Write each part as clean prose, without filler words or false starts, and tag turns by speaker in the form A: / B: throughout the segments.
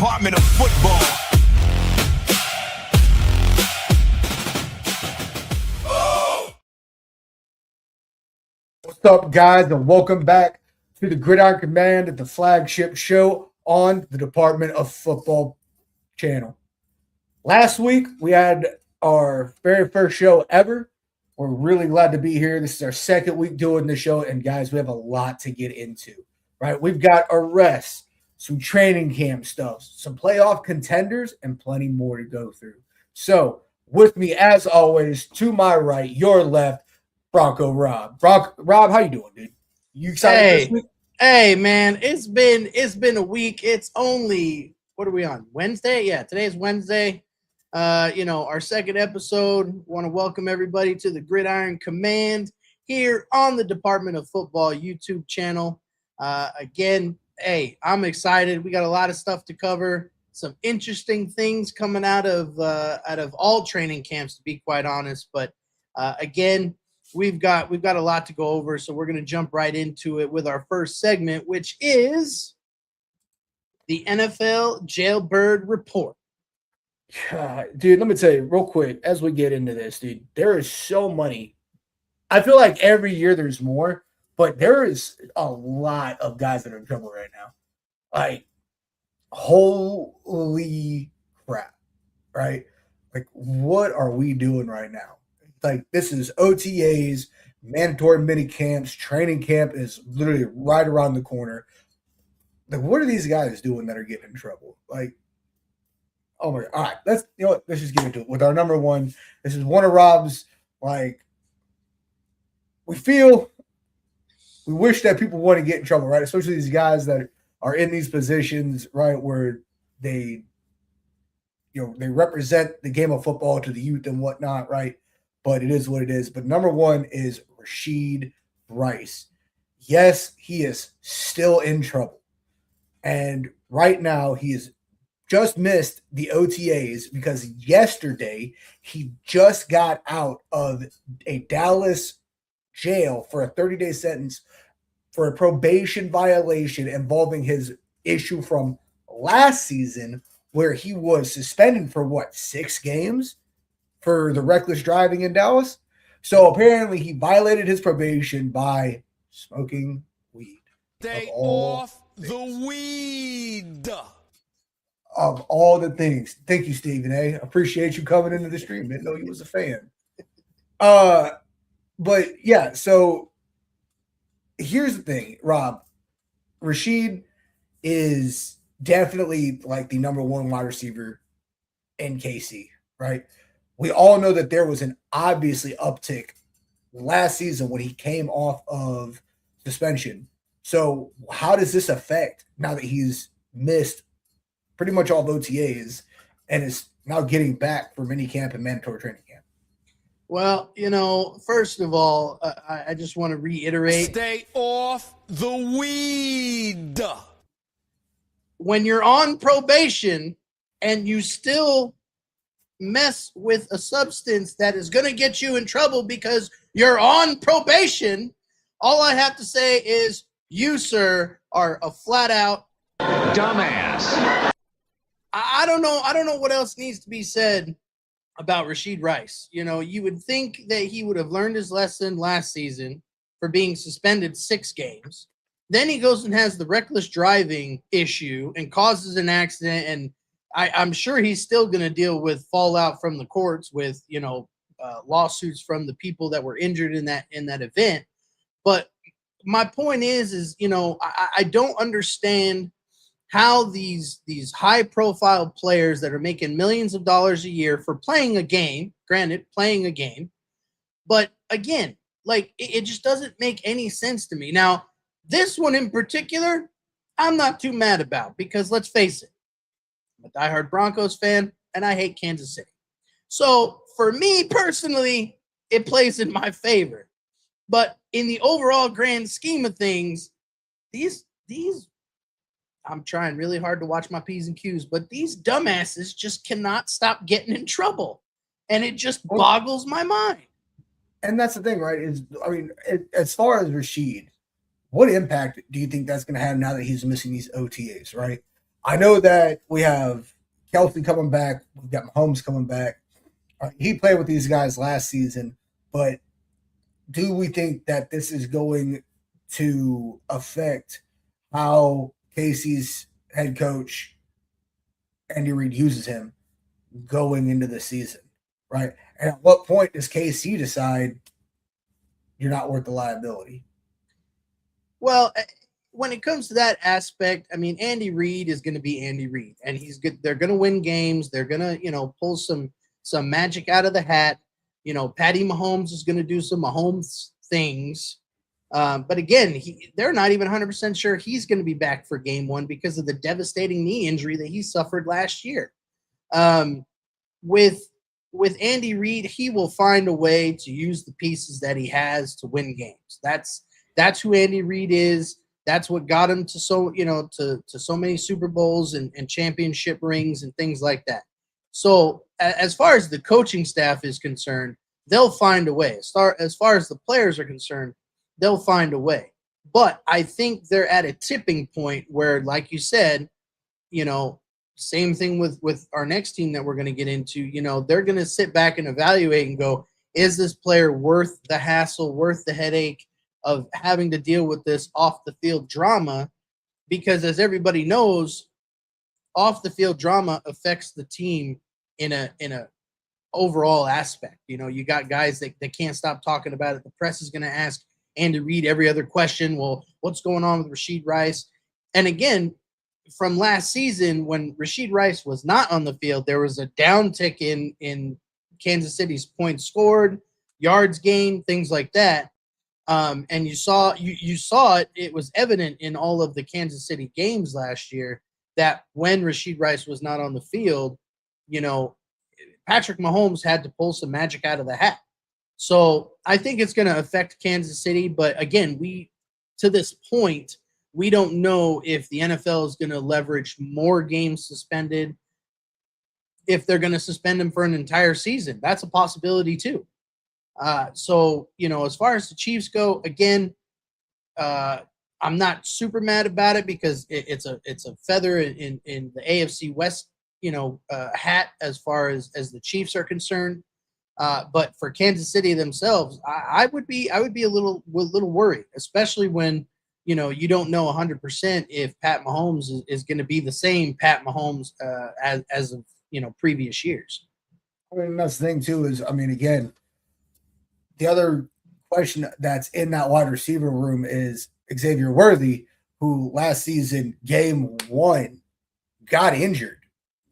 A: Department of Football.
B: What's up, guys, and welcome back to the Gridiron Command, the flagship show on the Department of Football channel. Last week, we had our very first show ever. We're really glad to be here. This is our second week doing the show, and guys, we have a lot to get into, right? We've got arrests, some training camp stuff, some playoff contenders, and plenty more to go through. So, with me, as always, to my right, your left, BroncoRob. Rob, how you doing, dude? You excited this week?
C: Hey, man, it's been a week. It's only, what are we on? Wednesday? Yeah, today is Wednesday. Our second episode. Want to welcome everybody to the Gridiron Command here on the Department of Football YouTube channel. Again, hey, I'm excited. We got a lot of stuff to cover. Some interesting things coming out of all training camps, to be quite honest. But again, we've got a lot to go over, so we're going to jump right into it with our first segment, which is the NFL Jailbird Report.
B: Dude, let me tell you real quick as we get into this, dude, there is so many. I feel like every year there's more, but there is a lot of guys that are in trouble right now. Like, holy crap, right? Like, what are we doing right now? Like, this is OTAs, mandatory mini camps, training camp is literally right around the corner. Like, what are these guys doing that are getting in trouble? Like, oh my God. All right, let's just get into it with our number one. This is one of Rob's, like, we wish that people want to get in trouble, right? Especially these guys that are in these positions, right, where they represent the game of football to the youth and whatnot, right? But it is what it is. But number one is Rashid Rice. Yes, he is still in trouble. And right now, he is just missed the OTAs because yesterday he just got out of a Dallas jail for a 30-day sentence for a probation violation involving his issue from last season where he was suspended for 6 games? For the reckless driving in Dallas. So apparently he violated his probation by smoking weed.
A: Stay off the weed.
B: Of all the things. Thank you, Stephen A. Appreciate you coming into the stream. Didn't know you was a fan. But yeah, so here's the thing, Rob. Rashid is definitely like the number one wide receiver in KC, right? We all know that there was an obviously uptick last season when he came off of suspension. So how does this affect now that he's missed pretty much all the OTAs and is now getting back for minicamp and mandatory training camp?
C: Well, first of all, I just want to reiterate.
A: Stay off the weed.
C: When you're on probation and you still mess with a substance that is going to get you in trouble because you're on probation, all I have to say is you, sir, are a flat out
D: dumbass.
C: I don't know what else needs to be said about Rashid Rice. You would think that he would have learned his lesson last season for being suspended 6 games. Then he goes and has the reckless driving issue and causes an accident, and I'm sure he's still going to deal with fallout from the courts with, lawsuits from the people that were injured in that event. But my point is, I don't understand how these high profile players that are making millions of dollars a year for playing a game, granted, playing a game. But again, like it just doesn't make any sense to me. Now, this one in particular, I'm not too mad about because let's face it, I'm a diehard Broncos fan, and I hate Kansas City. So for me personally, it plays in my favor. But in the overall grand scheme of things, these I'm trying really hard to watch my P's and Q's, but these dumbasses just cannot stop getting in trouble. And it just boggles my mind.
B: And that's the thing, right? As far as Rashid, what impact do you think that's going to have now that he's missing these OTAs, right? I know that we have Kelsey coming back. We've got Mahomes coming back. He played with these guys last season, but do we think that this is going to affect how Casey's head coach, Andy Reid, uses him going into the season, right? And at what point does KC decide you're not worth the liability?
C: Well, when it comes to that aspect, I mean, Andy Reid is going to be Andy Reid, and he's good. They're going to win games. They're going to, pull some magic out of the hat. Patty Mahomes is going to do some Mahomes things. But again, they're not even 100% sure he's going to be back for game one because of the devastating knee injury that he suffered last year. With Andy Reid, he will find a way to use the pieces that he has to win games. That's who Andy Reid is. That's what got him to so many Super Bowls and championship rings and things like that. So as far as the coaching staff is concerned, they'll find a way. As far as the players are concerned, they'll find a way. But I think they're at a tipping point where, like you said, same thing with our next team that we're going to get into, they're going to sit back and evaluate and go, is this player worth the hassle, worth the headache of having to deal with this off the field drama? Because as everybody knows, off the field drama affects the team in a overall aspect. You got guys that can't stop talking about it. The press is going to ask Andy Reid every other question. Well, what's going on with Rashid Rice? And again, from last season, when Rashid Rice was not on the field, there was a downtick in Kansas City's points scored, yards gained, things like that. And you saw it. It was evident in all of the Kansas City games last year that when Rashid Rice was not on the field, Patrick Mahomes had to pull some magic out of the hat. So I think it's going to affect Kansas City. But again, to this point, we don't know if the NFL is going to leverage more games suspended, if they're going to suspend them for an entire season. That's a possibility too. So, as far as the Chiefs go, again, I'm not super mad about it because it's a feather in the AFC West, hat as far as the Chiefs are concerned. But for Kansas City themselves, I would be a little worried, especially when, you don't know 100% if Pat Mahomes is going to be the same Pat Mahomes as of, previous years.
B: I mean, that's the thing too is, again, the other question that's in that wide receiver room is Xavier Worthy, who last season, game one, got injured.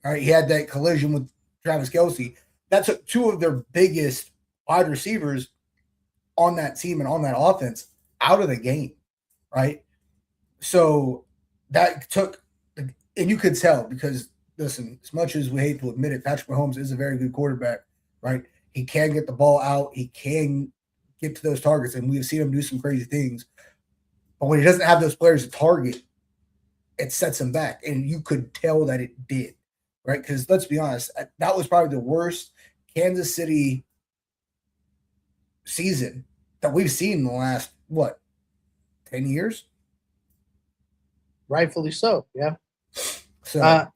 B: All right, he had that collision with Travis Kelce. That took two of their biggest wide receivers on that team and on that offense out of the game, right? So that took, and you could tell because, listen, as much as we hate to admit it, Patrick Mahomes is a very good quarterback, right? He can get the ball out. He can get to those targets, and we've seen him do some crazy things. But when he doesn't have those players to target, it sets him back, and you could tell that it did, right? Because let's be honest, that was probably the worst Kansas City season that we've seen in the last, 10 years?
C: Rightfully so, yeah.
B: So,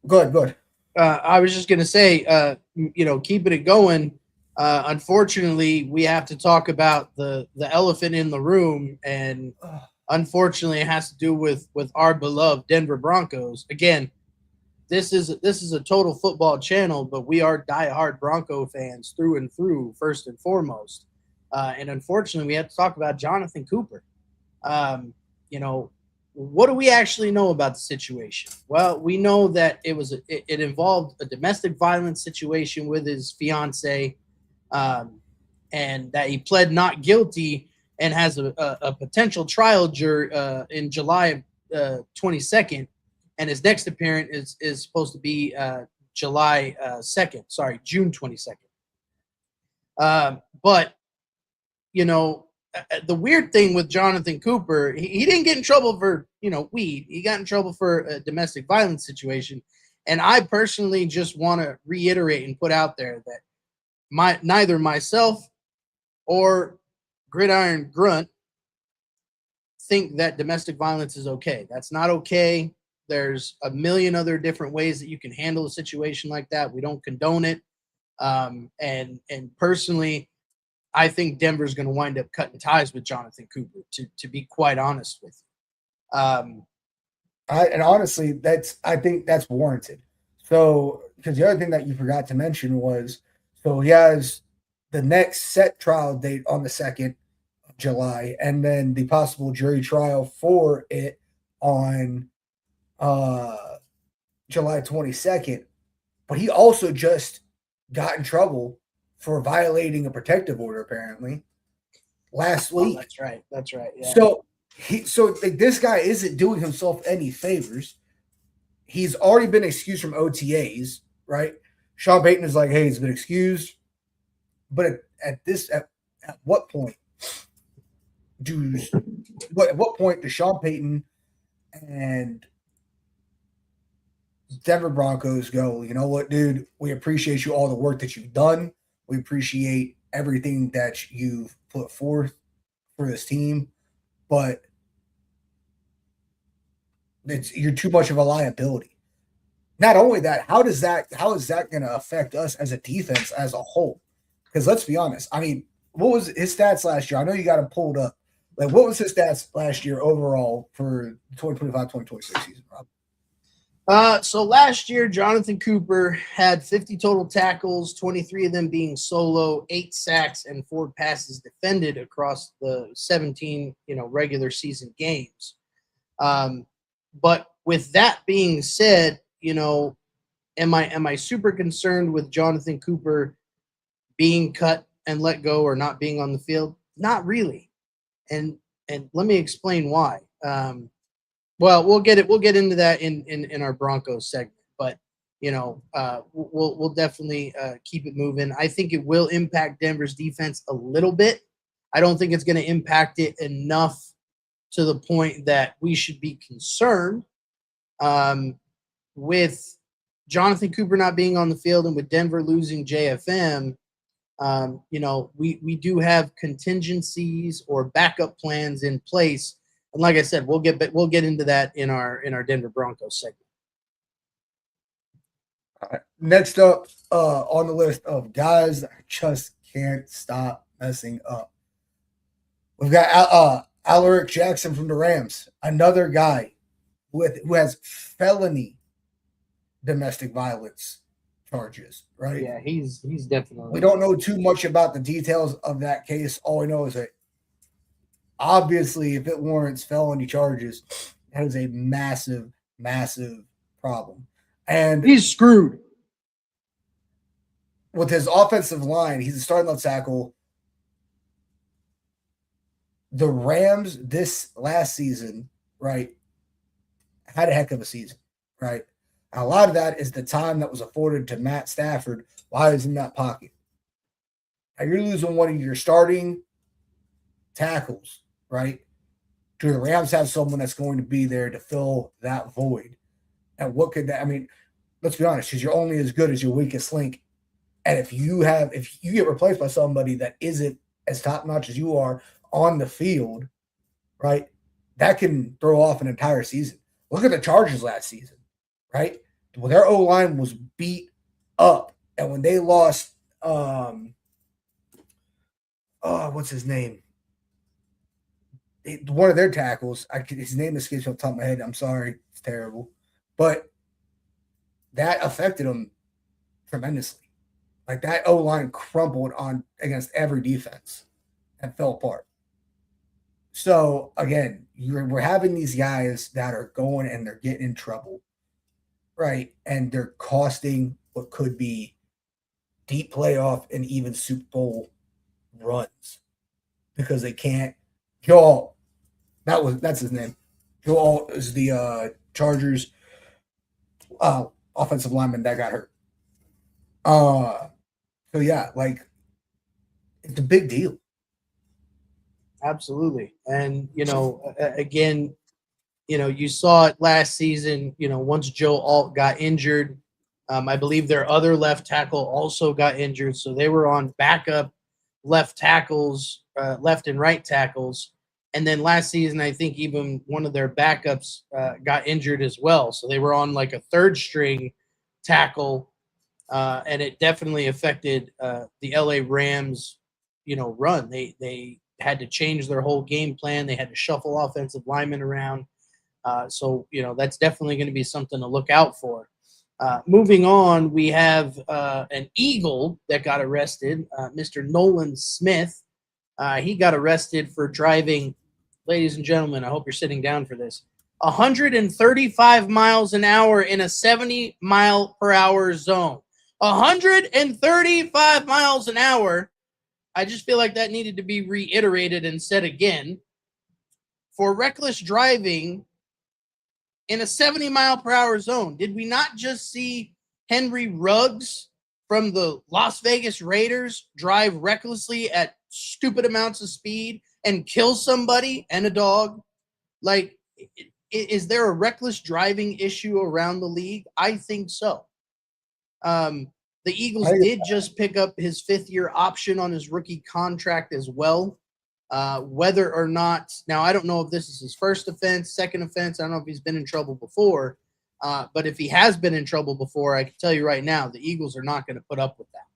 B: go ahead.
C: I was just going to say, keeping it going, unfortunately, we have to talk about the elephant in the room, and unfortunately, it has to do with our beloved Denver Broncos. Again, this is a total football channel, but we are diehard Bronco fans through and through, first and foremost. And unfortunately, we have to talk about Jonathan Cooper. What do we actually know about the situation? Well, we know that it involved a domestic violence situation with his fiance, and that he pled not guilty and has a potential trial in July 22nd, and his next appearance is supposed to be July 2nd. Sorry, June 22nd. But the weird thing with Jonathan Cooper, he didn't get in trouble for, weed. He got in trouble for a domestic violence situation. And I personally just want to reiterate and put out there that neither myself or Gridiron Grunt think that domestic violence is okay. That's not okay. There's a million other different ways that you can handle a situation like that. We don't condone it. And personally, I think Denver's going to wind up cutting ties with Jonathan Cooper, to be quite honest with you.
B: And honestly, I think that's warranted. So, because the other thing that you forgot to mention was, so he has the next set trial date on the 2nd of July, and then the possible jury trial for it on July 22nd. But he also just got in trouble for violating a protective order, apparently, last week.
C: That's right. That's right. Yeah.
B: So like, this guy isn't doing himself any favors. He's already been excused from OTAs, right? Sean Payton is like, hey, he's been excused. But at what point does Sean Payton and Denver Broncos go, you know what, dude, we appreciate all the work that you've done. We appreciate everything that you've put forth for this team, but you're too much of a liability. Not only that, how is that going to affect us as a defense as a whole? Because let's be honest, I mean, what was his stats last year? I know you got him pulled up. Like, what was his stats last year overall for the 2025-2026 season, Rob?
C: So last year, Jonathan Cooper had 50 total tackles, 23 of them being solo, 8 sacks, and 4 passes defended across the 17, regular season games. But with that being said, am I super concerned with Jonathan Cooper being cut and let go or not being on the field? Not really. And let me explain why. Well, we'll get into that in our Broncos segment, but we'll definitely keep it moving. I think it will impact Denver's defense a little bit. I don't think it's going to impact it enough to the point that we should be concerned. With Jonathan Cooper not being on the field and with Denver losing JFM, we do have contingencies or backup plans in place. And like I said, we'll get into that in our Denver Broncos segment.
B: All right. Next up on the list of guys that just can't stop messing up, we've got Alaric Jackson from the Rams, another guy who has felony domestic violence charges, right?
C: Yeah, he's definitely.
B: We don't know too much about the details of that case. All we know is that obviously, if it warrants felony charges, that is a massive, massive problem. And
C: he's screwed.
B: With his offensive line, he's a starting left tackle. The Rams this last season, right, had a heck of a season, right? And a lot of that is the time that was afforded to Matt Stafford while he was in that pocket. Now you're losing one of your starting tackles, right? Do the Rams have someone that's going to be there to fill that void? And what could that, I mean, let's be honest, because you're only as good as your weakest link. And if you get replaced by somebody that isn't as top-notch as you are on the field, right, that can throw off an entire season. Look at the Chargers last season, right? Well, their O-line was beat up. And when they lost, what's his name? One of their tackles, his name escapes off the top of my head. I'm sorry. It's terrible. But that affected them tremendously. Like, that O-line crumbled against every defense and fell apart. So, again, we're having these guys that are going and they're getting in trouble, right? And they're costing what could be deep playoff and even Super Bowl runs because they can't. Joel, that's his name. Joel is the Chargers offensive lineman that got hurt. So yeah, like, it's a big deal.
C: Absolutely. And, again, you saw it last season, once Joe Alt got injured, I believe their other left tackle also got injured. So they were on backup left tackles, left and right tackles. And then last season, I think even one of their backups got injured as well. So they were on like a third string tackle, and it definitely affected the LA Rams, run. They had to change their whole game plan. They had to shuffle offensive linemen around. So that's definitely going to be something to look out for. Moving on, we have an Eagle that got arrested, Mr. Nolan Smith. He got arrested for driving, ladies and gentlemen, I hope you're sitting down for this, 135 miles an hour in a 70 mile per hour zone. 135 miles an hour. I just feel like that needed to be reiterated and said again. For reckless driving in a 70 mile per hour zone. Did we not just see Henry Ruggs from the Las Vegas Raiders drive recklessly at stupid amounts of speed and kill somebody and a dog? Like, is there a reckless driving issue around the league? I think so. The Eagles did just pick up his 5th-year option on his rookie contract as well. Whether or not, now I don't know if this is his first offense, second offense. I don't know if he's been in trouble before. But if he has been in trouble before, I can tell you right now, the Eagles are not going to put up with that.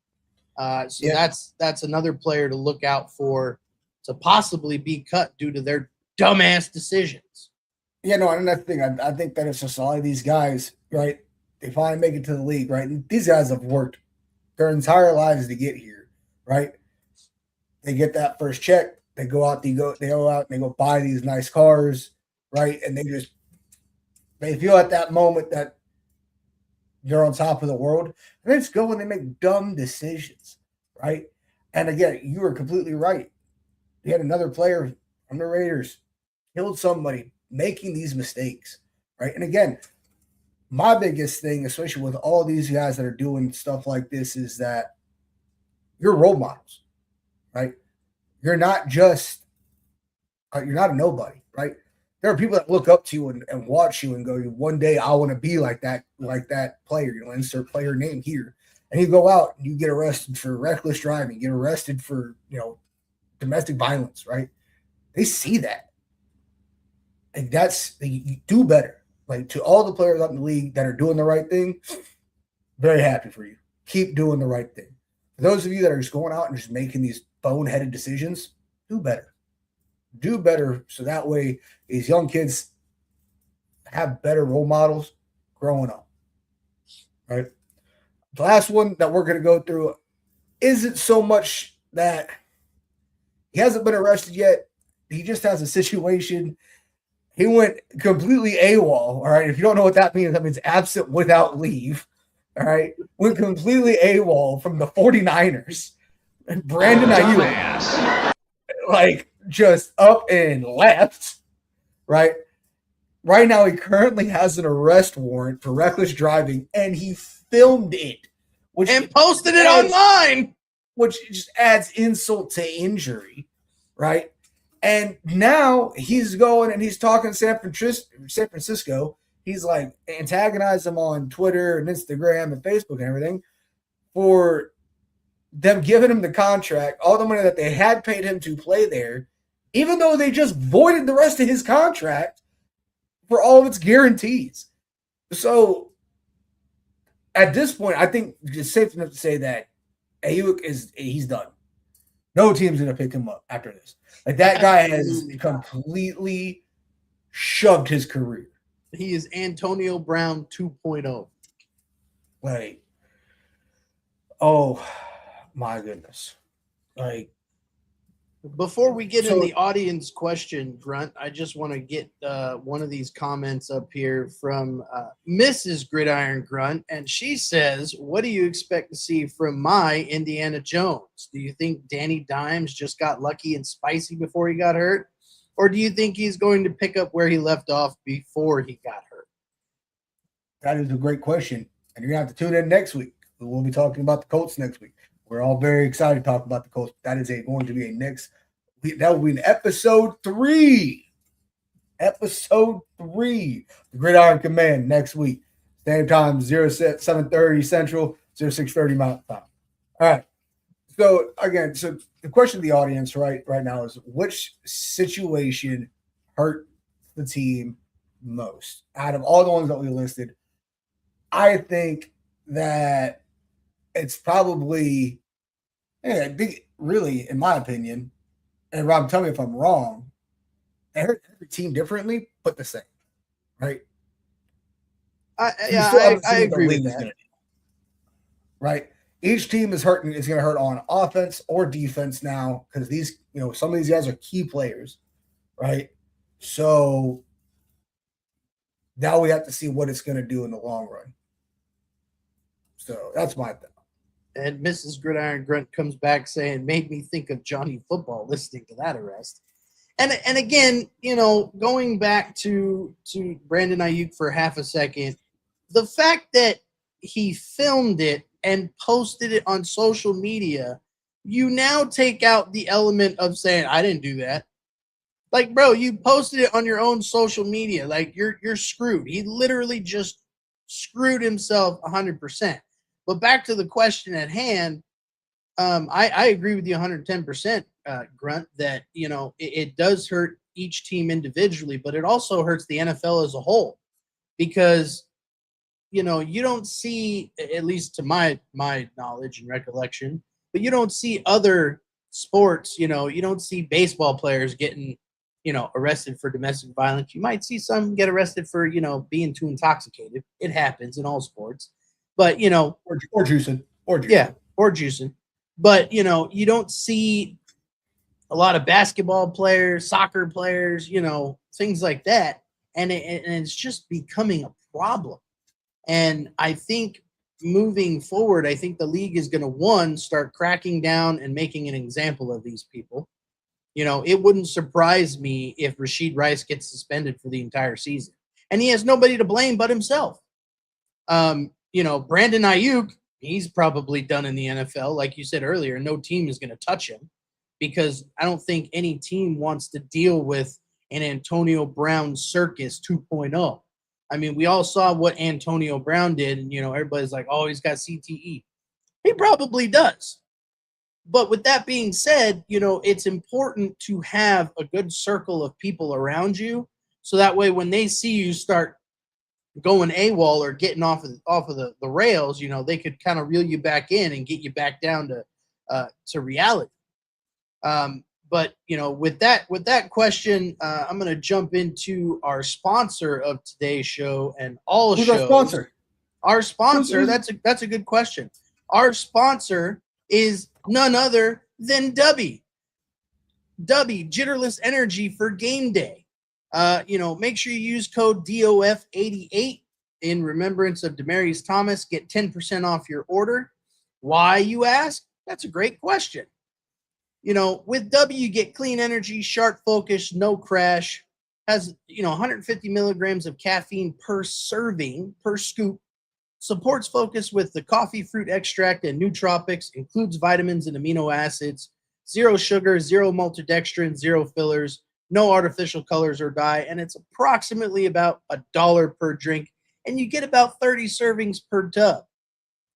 C: That's another player to look out for to possibly be cut due to their dumbass decisions.
B: Yeah, no, and that's the thing. I think that it's just a lot of these guys, right? They finally make it to the league, right? And these guys have worked their entire lives to get here, right? They get that first check. They go out, they go out and they go buy these nice cars, right? And they feel at that moment that they're on top of the world. And then it's good when they make dumb decisions, right? And again, you were completely right. You had another player from the Raiders killed somebody making these mistakes, right? And again, my biggest thing, especially with all these guys that are doing stuff like this, is that you're role models, right? You're not you're not a nobody, right? There are people that look up to you and watch you and go, one day I want to be like that player, insert player name here. And you go out and you get arrested for reckless driving, get arrested for, domestic violence, right? They see that. And you do better. Like, to all the players out in the league that are doing the right thing, very happy for you. Keep doing the right thing. For those of you that are just going out and just making these boneheaded decisions, do better. Do better so that way these young kids have better role models growing up. Right? The last one that we're going to go through isn't so much that he hasn't been arrested yet. He just has a situation. He went completely AWOL, all right? If you don't know what that means absent without leave, all right? Went completely AWOL from the 49ers. And Brandon Ayuk, like, just up and left, right? Right now, he currently has an arrest warrant for reckless driving, and he filmed it.
C: And posted it online.
B: Which just adds insult to injury, right? And now he's going and he's talking to San Francisco. He's like antagonized them on Twitter and Instagram and Facebook and everything for them giving him the contract, all the money that they had paid him to play there, even though they just voided the rest of his contract for all of its guarantees. So at this point, I think it's safe enough to say that Ayuk he's done. No team's going to pick him up after this. Like, that guy has completely shoved his career.
C: He is Antonio Brown 2.0.
B: Like, oh my goodness. Like,
C: before we get in the audience question, Grunt, I just want to get one of these comments up here from Mrs. Gridiron Grunt, and she says, what do you expect to see from my Indiana Jones? Do you think Danny Dimes just got lucky and spicy before he got hurt? Or do you think he's going to pick up where he left off before he got hurt?
B: That is a great question, and you're going to have to tune in next week. We'll be talking about the Colts next week. We're all very excited to talk about the Colts. That is going to be that will be in episode 3. Episode 3. The Gridiron Command next week. Same time, 7:30 Central, 06:30 Mountain Time. All right. So again, so the question to the audience right now is which situation hurt the team most out of all the ones that we listed? I think that it's probably, I think really, in my opinion, and Rob, tell me if I'm wrong, it hurt every team differently, but the same, right?
C: I agree with that.
B: Gonna do, right? Each team is going to hurt on offense or defense now because these, some of these guys are key players, right? So now we have to see what it's going to do in the long run. So that's my thought.
C: And Mrs. Gridiron Grunt comes back saying, made me think of Johnny Football listening to that arrest. And again, going back to Brandon Ayuk for half a second, the fact that he filmed it and posted it on social media, you now take out the element of saying, I didn't do that. Like, bro, you posted it on your own social media. Like, you're screwed. He literally just screwed himself 100%. But back to the question at hand, I agree with you 110%, Grunt, that, it does hurt each team individually, but it also hurts the NFL as a whole because, you don't see, at least to my knowledge and recollection, but you don't see other sports, you don't see baseball players getting, arrested for domestic violence. You might see some get arrested for, being too intoxicated. It happens in all sports. But,
B: or juicing.
C: Yeah, or juicing. But, you don't see a lot of basketball players, soccer players, things like that. And it's just becoming a problem. And I think moving forward, I think the league is going to, start cracking down and making an example of these people. It wouldn't surprise me if Rashid Rice gets suspended for the entire season. And he has nobody to blame but himself. Brandon Ayuk, he's probably done in the NFL. Like you said earlier, no team is going to touch him because I don't think any team wants to deal with an Antonio Brown circus 2.0. I mean, we all saw what Antonio Brown did, and, everybody's like, oh, he's got CTE. He probably does. But with that being said, it's important to have a good circle of people around you so that way when they see you start going AWOL or getting off of the rails, they could kind of reel you back in and get you back down to reality. But with that question, I'm going to jump into our sponsor of today's show and all
B: Who's
C: shows.
B: Our sponsor?
C: That's a good question. Our sponsor is none other than Dubby. Dubby, jitterless energy for game day. Make sure you use code DOF88 in remembrance of Demaryius Thomas. Get 10% off your order. Why, you ask? That's a great question. With W, you get clean energy, sharp focus, no crash. Has, 150 milligrams of caffeine per serving, per scoop. Supports focus with the coffee fruit extract and nootropics. Includes vitamins and amino acids. Zero sugar, zero maltodextrin, zero fillers. No artificial colors or dye. And it's approximately about $1 per drink. And you get about 30 servings per tub.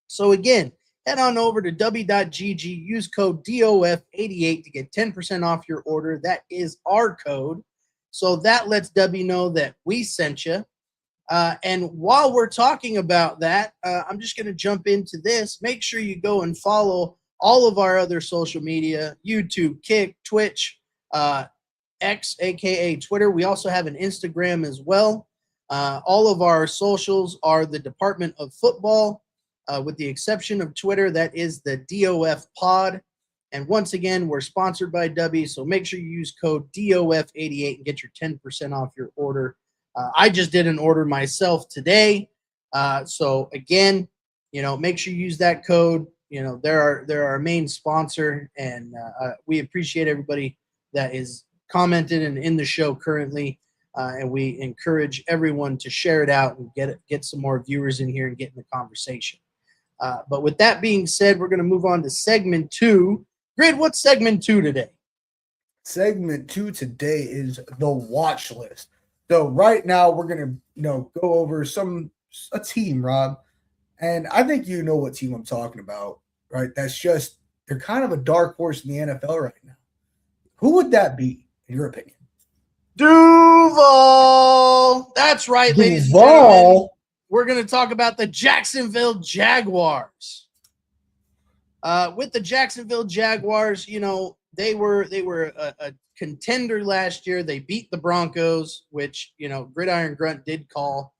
C: So again, head on over to w.gg, use code DOF88 to get 10% off your order. That is our code. So that lets W know that we sent you. And while we're talking about that, I'm just going to jump into this. Make sure you go and follow all of our other social media, YouTube, Kick, Twitch, X, aka Twitter. We also have an Instagram as well. All of our socials are the Department of Football. With the exception of Twitter, that is the DOF Pod. And once again, we're sponsored by W, so make sure you use code DOF88 and get your 10% off your order. I just did an order myself today. So again, make sure you use that code. They're our main sponsor, and we appreciate everybody that is commented and in the show currently. And we encourage everyone to share it out and get some more viewers in here and get in the conversation. But with that being said, we're going to move on to segment 2. Grid, what's segment 2 today?
B: Segment 2 today is the watch list. So right now we're going to, go over a team, Rob. And I think you know what team I'm talking about, right? That's just they're kind of a dark horse in the NFL right now. Who would that be, in your opinion?
C: Duval. That's right, ladies and gentlemen.
B: Duval.
C: We're going to talk about the Jacksonville Jaguars. With the Jacksonville Jaguars, you know, they were a contender last year. They beat the Broncos, which, you know, Gridiron Grunt did call.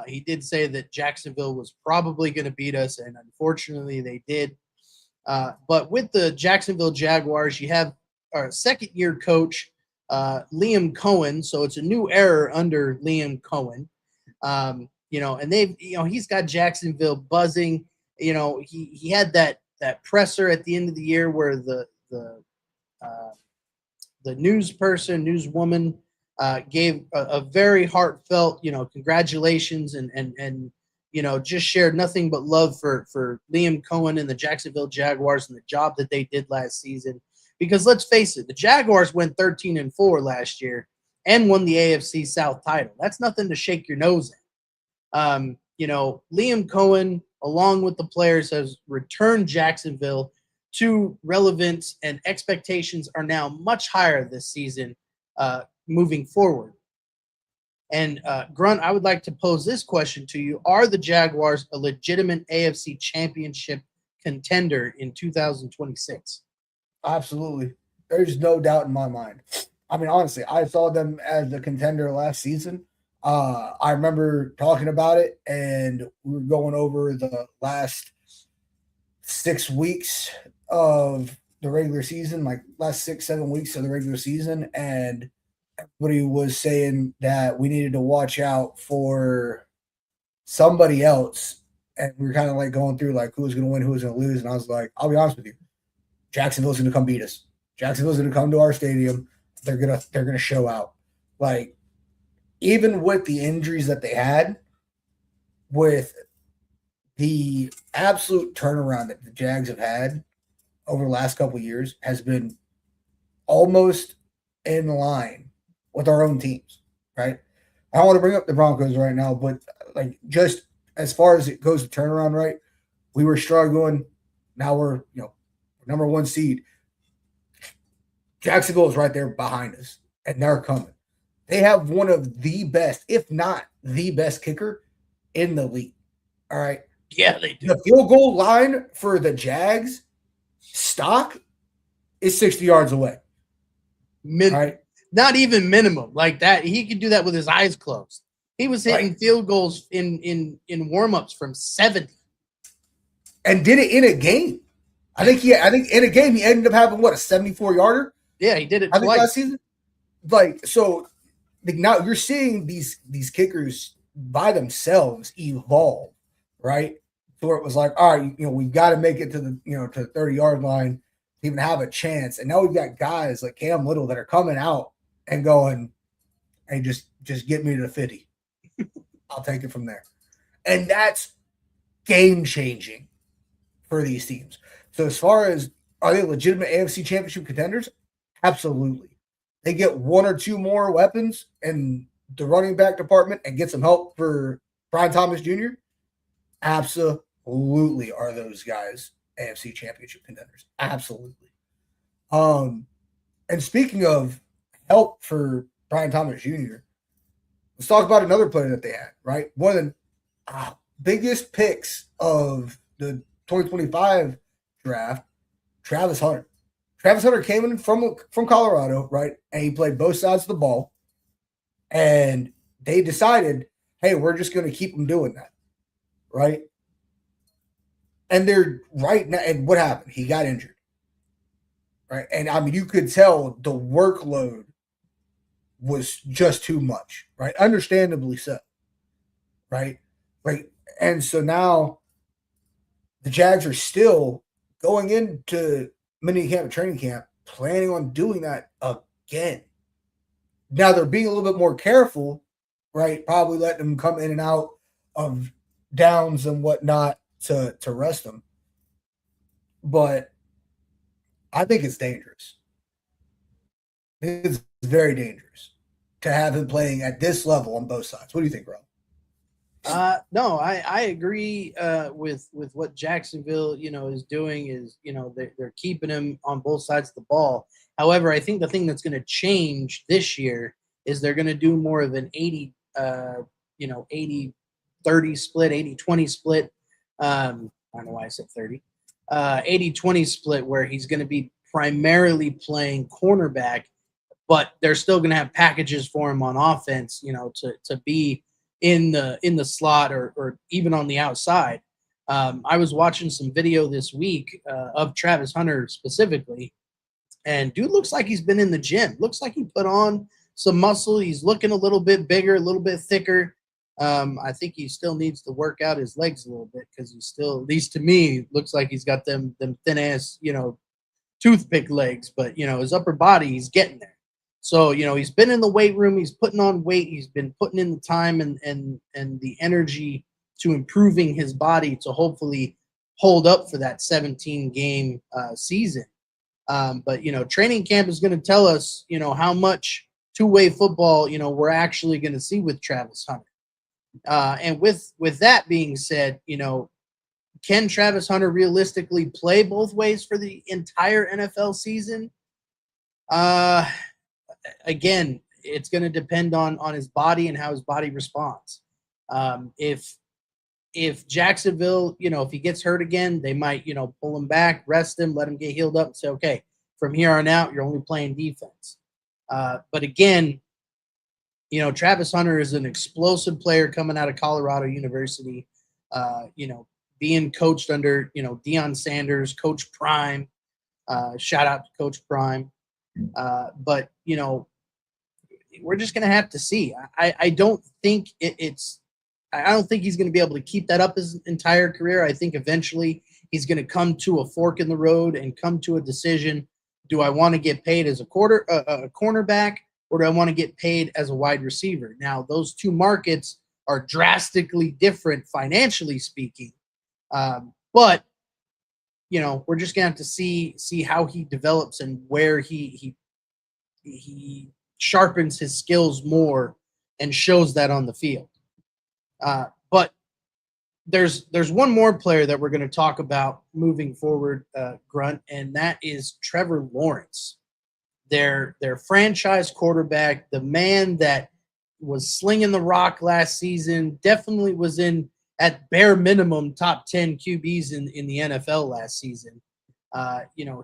C: He did say that Jacksonville was probably going to beat us, and unfortunately they did. But with the Jacksonville Jaguars, you have our second-year coach, Liam Cohen. So it's a new era under Liam Cohen. You know, and they've, you know, he's got Jacksonville buzzing. You know, he had that presser at the end of the year where the newswoman gave a very heartfelt, you know, congratulations and you know, just shared nothing but love for Liam Cohen and the Jacksonville Jaguars and the job that they did last season. Because let's face it, the Jaguars went 13-4 last year and won the AFC South title. That's nothing to shake your nose at. You know, Liam Cohen, along with the players, has returned Jacksonville to relevance, and expectations are now much higher this season moving forward. And Grunt, I would like to pose this question to you. Are the Jaguars a legitimate AFC championship contender in 2026?
B: Absolutely. There's no doubt in my mind. I mean, honestly, I saw them as a contender last season. I remember talking about it, and we were going over the last 6 weeks of the regular season, like last 6-7 weeks of the regular season, and everybody was saying that we needed to watch out for somebody else, and we were kind of like going through like who was going to win, who was going to lose, and I was like, I'll be honest with you, Jacksonville's going to come beat us. Jacksonville's going to come to our stadium. They're gonna show out. Like, even with the injuries that they had, with the absolute turnaround that the Jags have had over the last couple of years has been almost in line with our own teams, right? I don't want to bring up the Broncos right now, but like just as far as it goes to turnaround, right? We were struggling. Now we're, you know, number one seed. Jacksonville is right there behind us, and they're coming. They have one of the best, if not the best kicker in the league. All right.
C: Yeah, they do.
B: The field goal line for the Jags stock is 60 yards away. Right?
C: Not even minimum like that. He could do that with his eyes closed. He was hitting field goals in warm-ups from 70.
B: And did it in a game. I think in a game he ended up having what, a 74-yarder?
C: Yeah, he did it
B: twice last season. Like, so now you're seeing these kickers by themselves evolve, right? So it was like, all right, you know, we've got to make it to the, you know, to the 30-yard line to even have a chance. And now we've got guys like Cam Little that are coming out and going, hey, just get me to the 50. I'll take it from there. And that's game changing for these teams. So as far as, are they legitimate AFC championship contenders? Absolutely. They get one or two more weapons in the running back department and get some help for Brian Thomas Jr. Absolutely are those guys AFC championship contenders. Absolutely. And speaking of help for Brian Thomas Jr., let's talk about another player that they had, right? One of the biggest picks of the 2025 draft, Travis Hunter. Travis Hunter came in from Colorado, right? And he played both sides of the ball. And they decided, hey, we're just going to keep him doing that, right? And they're right now. And what happened? He got injured, right? And I mean, you could tell the workload was just too much, right? Understandably so, right? Right. And so now the Jags are still going into mini camp and training camp, planning on doing that again. Now they're being a little bit more careful, right? Probably letting them come in and out of downs and whatnot to rest them. But I think it's dangerous. It's very dangerous to have him playing at this level on both sides. What do you think, Rob?
C: No, I agree with what Jacksonville, is doing is, they're keeping him on both sides of the ball. However, I think the thing that's going to change this year is they're going to do more of an 80-30 split, 80-20 split. I don't know why I said 30. 80-20 split where he's going to be primarily playing cornerback, but they're still going to have packages for him on offense, to be in the slot or even on the outside. I was watching some video this week of Travis Hunter specifically, and dude looks like he's been in the gym. Looks like he put on some muscle. He's looking a little bit bigger, a little bit thicker. I think he still needs to work out his legs a little bit because he's still, at least to me, looks like he's got them thin ass, toothpick legs. But his upper body, he's getting there. So, he's been in the weight room, he's putting on weight, he's been putting in the time and the energy to improving his body to hopefully hold up for that 17-game season. But, training camp is going to tell us, how much two-way football, we're actually going to see with Travis Hunter. And with that being said, can Travis Hunter realistically play both ways for the entire NFL season? Again, it's going to depend on his body and how his body responds. If Jacksonville, if he gets hurt again, they might, pull him back, rest him, let him get healed up and say, okay, from here on out, you're only playing defense. But again, Travis Hunter is an explosive player coming out of Colorado University, being coached under, Deion Sanders, Coach Prime. Shout out to Coach Prime. But, we're just going to have to see. I don't think I don't think he's going to be able to keep that up his entire career. I think eventually he's going to come to a fork in the road and come to a decision. Do I want to get paid as a cornerback, or do I want to get paid as a wide receiver? Now, those two markets are drastically different financially speaking. But, we're just going to have to see how he develops and where he sharpens his skills more and shows that on the field. But there's one more player that we're going to talk about moving forward, Grunt, and that is Trevor Lawrence, their franchise quarterback, the man that was slinging the rock last season, definitely was in at bare minimum top 10 QBs in the NFL last season.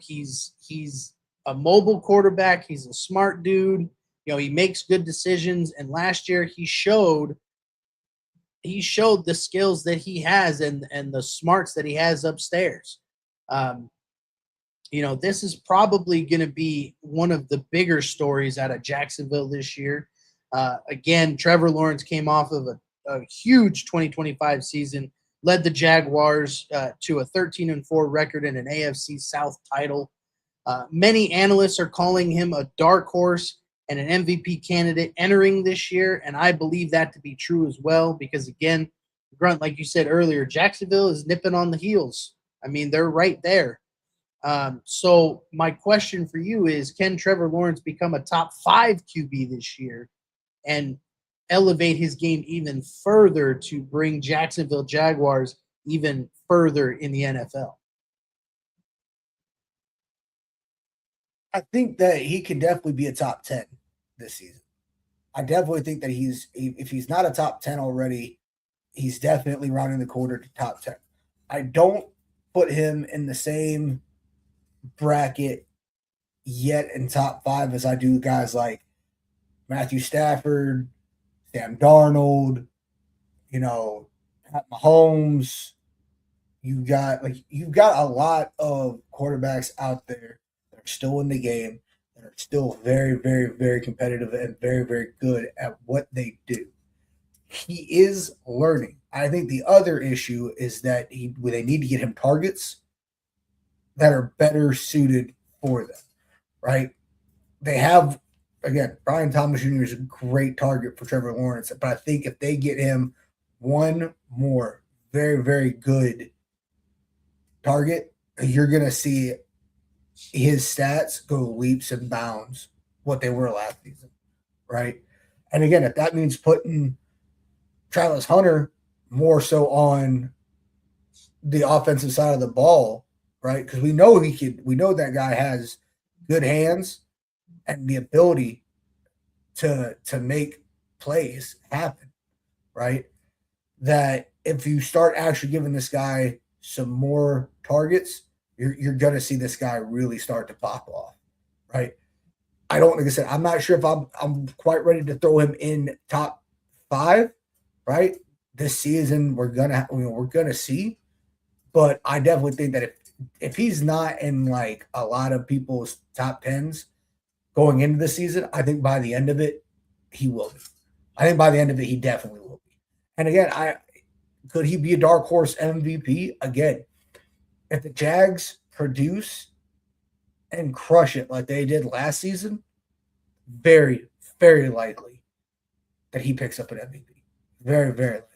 C: He's a mobile quarterback. He's a smart dude. He makes good decisions. And last year he showed the skills that he has and the smarts that he has upstairs. This is probably going to be one of the bigger stories out of Jacksonville this year. Again, Trevor Lawrence came off of a huge 2025 season, led the Jaguars to a 13-4 record and an AFC South title. Many analysts are calling him a dark horse and an MVP candidate entering this year, and I believe that to be true as well because, again, Grunt, like you said earlier, Jacksonville is nipping on the heels. I mean, they're right there. So my question for you is, can Trevor Lawrence become a top 5 QB this year and elevate his game even further to bring Jacksonville Jaguars even further in the NFL?
B: I think that he can definitely be a top 10 this season. I definitely think that if he's not a top 10 already, he's definitely rounding the corner to top 10. I don't put him in the same bracket yet in top 5 as I do guys like Matthew Stafford, Sam Darnold, Pat Mahomes. You've got a lot of quarterbacks out there that are still in the game, that are still very, very, very competitive and very, very good at what they do. He is learning. I think the other issue is that they need to get him targets that are better suited for them, right? They have, again, Brian Thomas Jr. is a great target for Trevor Lawrence, but I think if they get him one more very, very good target, you're going to see his stats go leaps and bounds what they were last season, right? And again, if that means putting Travis Hunter more so on the offensive side of the ball, right? Because we know that guy has good hands and the ability to make plays happen, right? That if you start actually giving this guy some more targets, you're going to see this guy really start to pop off, right? Like I said, I'm not sure if I'm quite ready to throw him in top 5, right? This season we're gonna see, but I definitely think that if he's not in like a lot of people's top 10s going into the season, I think by the end of it he will be. I think by the end of it he definitely will be. And again, could he be a dark horse MVP again? If the Jags produce and crush it like they did last season, very, very likely that he picks up an MVP. Very, very likely.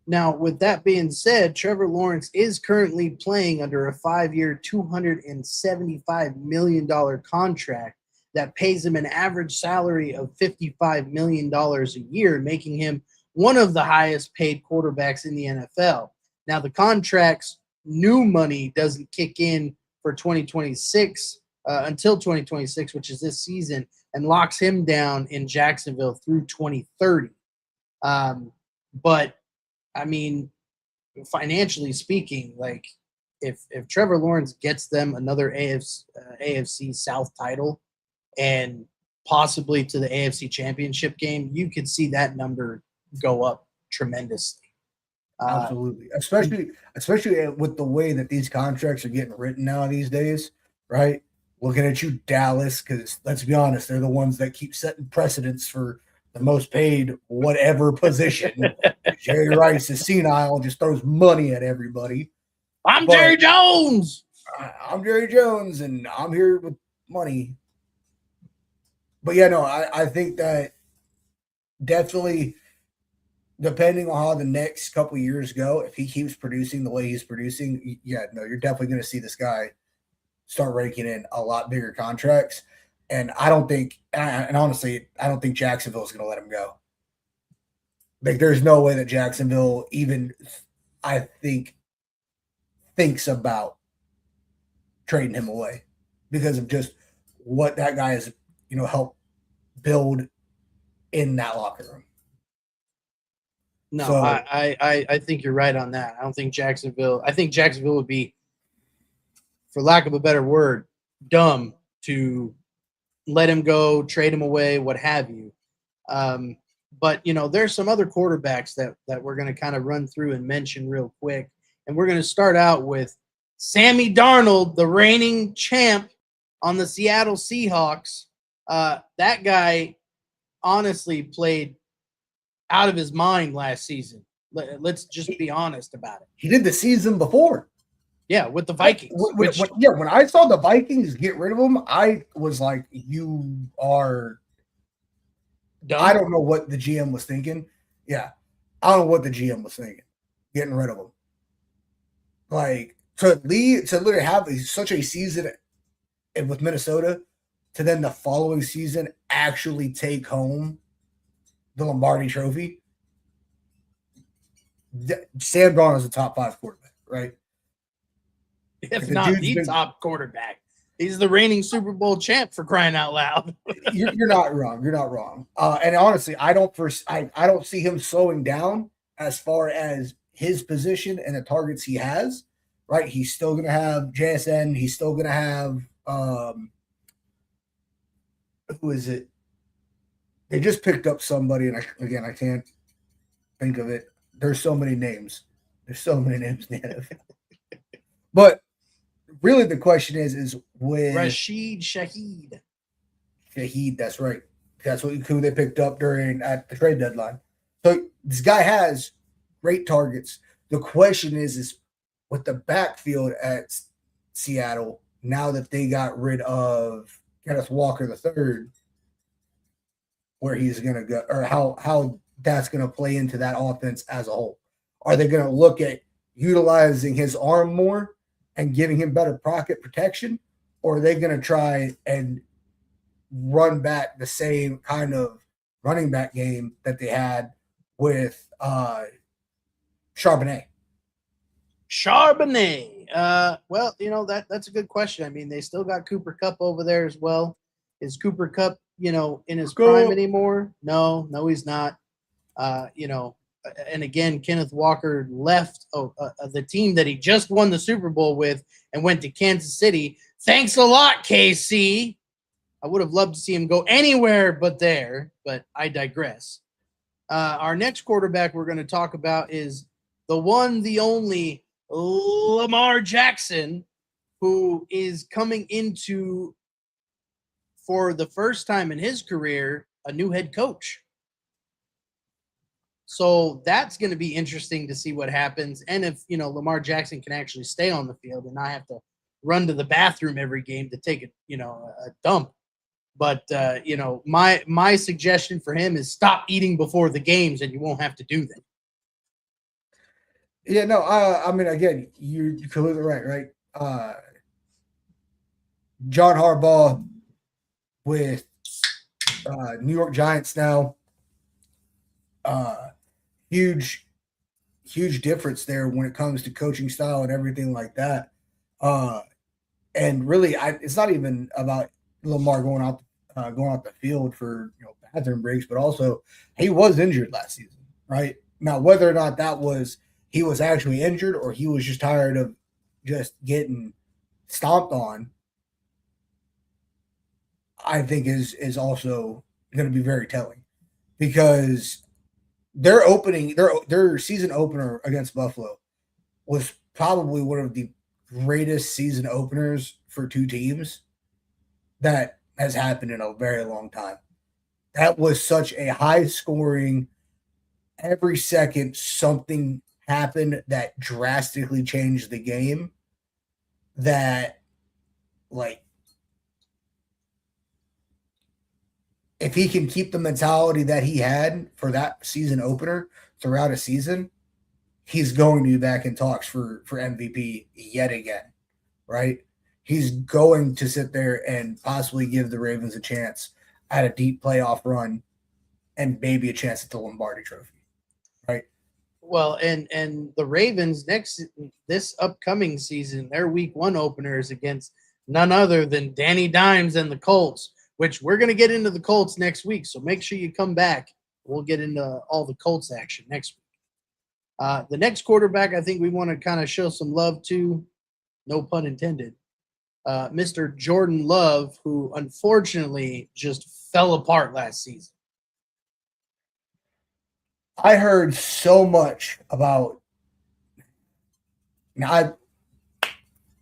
C: Now, with that being said, Trevor Lawrence is currently playing under a 5-year, $275 million contract that pays him an average salary of $55 million a year, making him one of the highest paid quarterbacks in the NFL. Now, the contract's new money doesn't kick in for 2026 until 2026, which is this season, and locks him down in Jacksonville through 2030. But I mean, financially speaking, like if Trevor Lawrence gets them another AFC South title and possibly to the AFC Championship game, you could see that number go up tremendously.
B: Absolutely, especially with the way that these contracts are getting written now these days, right? Looking at you, Dallas, because let's be honest, they're the ones that keep setting precedents for the most paid whatever position. Jerry Rice is senile and just throws money at everybody.
C: Jerry Jones.
B: I'm Jerry Jones, and I'm here with money. But yeah, no, I think that definitely, depending on how the next couple of years go, if he keeps producing the way he's producing, yeah, no, you're definitely going to see this guy start raking in a lot bigger contracts. And I don't think, and honestly, I don't think Jacksonville is going to let him go. Like, there's no way that Jacksonville even, I think, thinks about trading him away because of just what that guy has, helped build in that locker room.
C: No, so, I think you're right on that. I think Jacksonville would be, for lack of a better word, dumb to let him go, trade him away, what have you. But, there's some other quarterbacks that we're going to kind of run through and mention real quick. And we're going to start out with Sammy Darnold, the reigning champ on the Seattle Seahawks. That guy honestly played out of his mind last season. Let's just be honest about it.
B: He did the season before.
C: Yeah, with the Vikings.
B: When I saw the Vikings get rid of him, I was like, you are dumb. I don't know what the GM was thinking. Yeah, I don't know what the GM was thinking, getting rid of him. Like, to literally have such a season with Minnesota, to then the following season actually take home the Lombardi Trophy. Sam Darnold is a top 5 quarterback, right?
C: If not the top quarterback. He's the reigning Super Bowl champ, for crying out loud.
B: You're not wrong. You're not wrong. And honestly, I don't see him slowing down as far as his position and the targets he has. Right? He's still going to have JSN. He's still going to have who is it? They just picked up somebody, and I can't think of it. There's so many names. There's so many names in the NFL. But really, the question is with
C: Rashid Shaheed.
B: Shaheed, that's right. That's who they picked up at the trade deadline. So this guy has great targets. The question is with the backfield at Seattle, now that they got rid of Kenneth Walker III, where he's going to go, or how that's going to play into that offense as a whole. Are they going to look at utilizing his arm more and giving him better pocket protection, or are they going to try and run back the same kind of running back game that they had with Charbonnet.
C: Well, that's a good question. I mean, they still got Cooper Kupp over there as well. Is Cooper Kupp, in his prime anymore? No, he's not. And again, Kenneth Walker left the team that he just won the Super Bowl with and went to Kansas City. Thanks a lot, KC. I would have loved to see him go anywhere but there, but I digress. Our next quarterback we're going to talk about is the one, the only Lamar Jackson, who is coming into, for the first time in his career, a new head coach. So that's going to be interesting to see what happens. And if, Lamar Jackson can actually stay on the field and not have to run to the bathroom every game to take a dump. But, my suggestion for him is stop eating before the games and you won't have to do that.
B: Yeah, no, I mean, again, you're completely right? John Harbaugh with New York Giants now. Huge difference there when it comes to coaching style and everything like that. And really, it's not even about Lamar going out the field for bathroom breaks, but also he was injured last season, right? Now, whether or not he was actually injured or he was just tired of just getting stomped on, I think is also going to be very telling, because their season opener against Buffalo was probably one of the greatest season openers for two teams that has happened in a very long time. That was such a high scoring, every second something happened that drastically changed the game, that, like, if he can keep the mentality that he had for that season opener throughout a season, he's going to be back in talks for MVP yet again, right? He's going to sit there and possibly give the Ravens a chance at a deep playoff run and maybe a chance at the Lombardi Trophy, right?
C: Well, and the Ravens this upcoming season, their week 1 opener is against none other than Danny Dimes and the Colts, which we're going to get into the Colts next week. So make sure you come back. We'll get into all the Colts action next week. The next quarterback I think we want to kind of show some love to, no pun intended, Mr. Jordan Love, who unfortunately just fell apart last season.
B: I heard so much about. Now,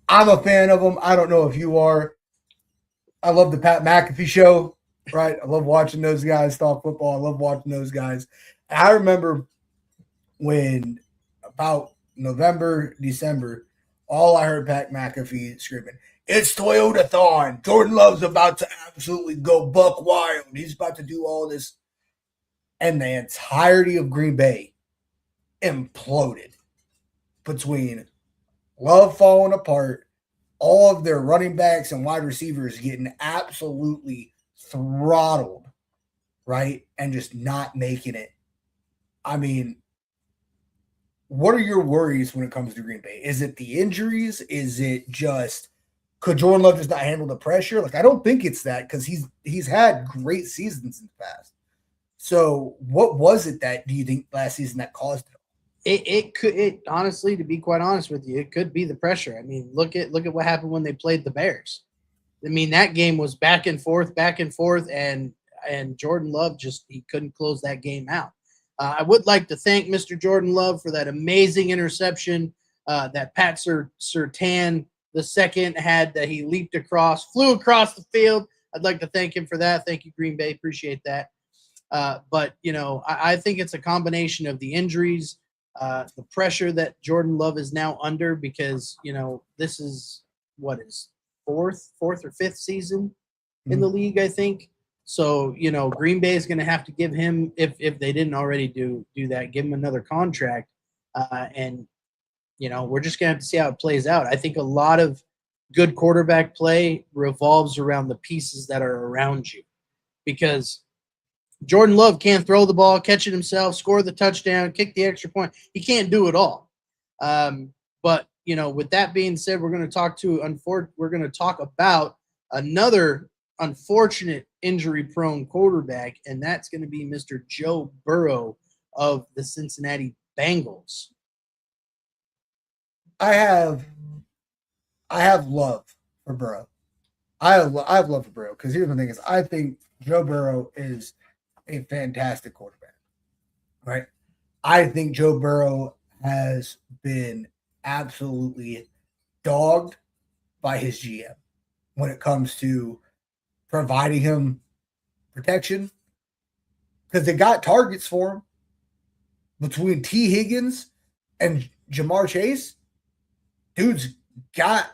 B: I'm a fan of him. I don't know if you are. I love the Pat McAfee show, right? I love watching those guys talk football. I love watching those guys. And I remember when about November, December, all I heard Pat McAfee screaming, "It's Toyota-thon. Jordan Love's about to absolutely go buck wild. He's about to do all this." And the entirety of Green Bay imploded between Love falling apart, all of their running backs and wide receivers getting absolutely throttled, right? And just not making it. I mean, what are your worries when it comes to Green Bay? Is it the injuries? Is it just, could Jordan Love just not handle the pressure? Like, I don't think it's that, because he's had great seasons in the past. So what was it that, do you think, last season that caused it?
C: It could honestly, to be quite honest with you, it could be the pressure. I mean, look at what happened when they played the Bears. I mean, that game was back and forth, and Jordan Love he couldn't close that game out. I would like to thank Mr. Jordan Love for that amazing interception that Pat Surtain II had, that he flew across the field. I'd like to thank him for that. Thank you, Green Bay. Appreciate that. But, I think it's a combination of the injuries, the pressure that Jordan Love is now under, because, this is what is fourth or fifth season in the league, I think. So, Green Bay is going to have to give him, if they didn't already do that, give him another contract. And, we're just going to have to see how it plays out. I think a lot of good quarterback play revolves around the pieces that are around you, because Jordan Love can't throw the ball, catch it himself, score the touchdown, kick the extra point. He can't do it all. But with that being said, we're going to talk about another unfortunate injury-prone quarterback, and that's going to be Mr. Joe Burrow of the Cincinnati Bengals.
B: I have love for Burrow. I have love for Burrow because here's the thing: is I think Joe Burrow is a fantastic quarterback. Right? I think Joe Burrow has been absolutely dogged by his GM when it comes to providing him protection because they got targets for him between T. Higgins and Jamar Chase. Dude's got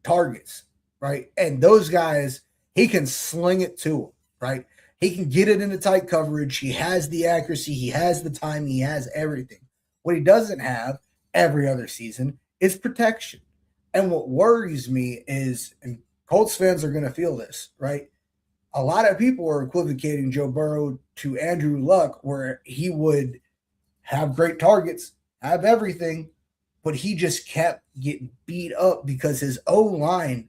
B: targets, right? And those guys, he can sling it to them, right? He can get it into tight coverage. He has the accuracy. He has the time. He has everything. What he doesn't have every other season is protection. And what worries me is, and Colts fans are going to feel this, right? A lot of people are equivocating Joe Burrow to Andrew Luck, where he would have great targets, have everything, but he just kept getting beat up because his O-line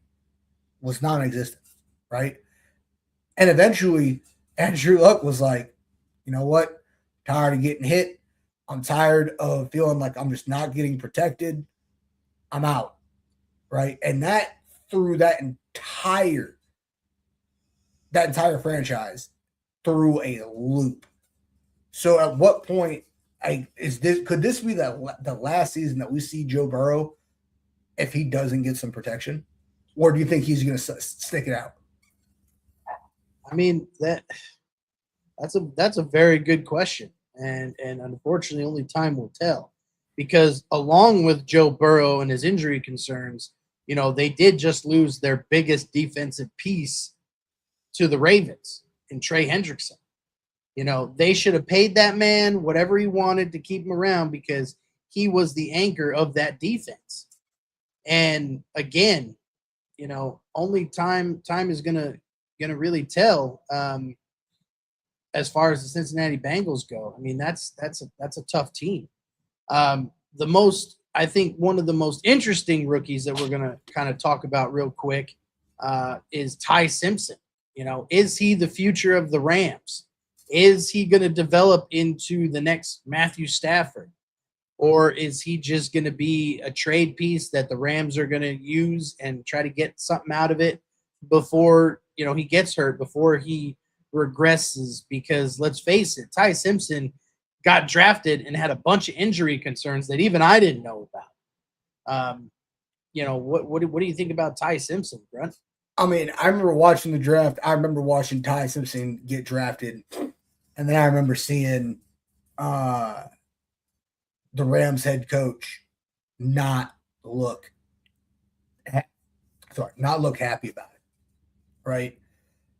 B: was non-existent, right? And eventually, Andrew Luck was like, you know what? Tired of getting hit. I'm tired of feeling like I'm just not getting protected. I'm out, right? And that threw that entire franchise through a loop. So at what point could this be the last season that we see Joe Burrow if he doesn't get some protection? Or do you think he's going to stick it out?
C: I mean, that's a very good question. And unfortunately, only time will tell. Because along with Joe Burrow and his injury concerns, they did just lose their biggest defensive piece to the Ravens in Trey Hendrickson. They should have paid that man whatever he wanted to keep him around because he was the anchor of that defense. And again, only time is gonna really tell as far as the Cincinnati Bengals go. I mean, that's a tough team. I think one of the most interesting rookies that we're gonna kind of talk about real quick is Ty Simpson. Is he the future of the Rams? Is he going to develop into the next Matthew Stafford? Or is he just going to be a trade piece that the Rams are going to use and try to get something out of it before, he gets hurt, before he regresses? Because let's face it, Ty Simpson got drafted and had a bunch of injury concerns that even I didn't know about. What do you think about Ty Simpson, Grunt?
B: I mean, I remember watching the draft. I remember watching Ty Simpson get drafted. And then I remember seeing the Rams head coach not look happy about it, right?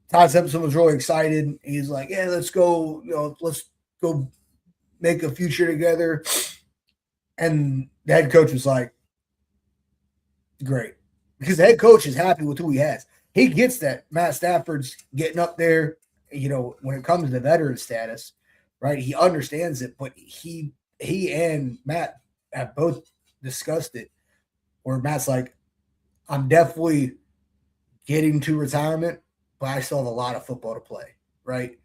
B: Ty Simpson was really excited. He's like, yeah, let's go make a future together. And the head coach was like, great. Because the head coach is happy with who he has. He gets that Matt Stafford's getting up there, when it comes to veteran status, right? He understands it, but he and Matt have both discussed it, where Matt's like, I'm definitely getting to retirement, but I still have a lot of football to play, right?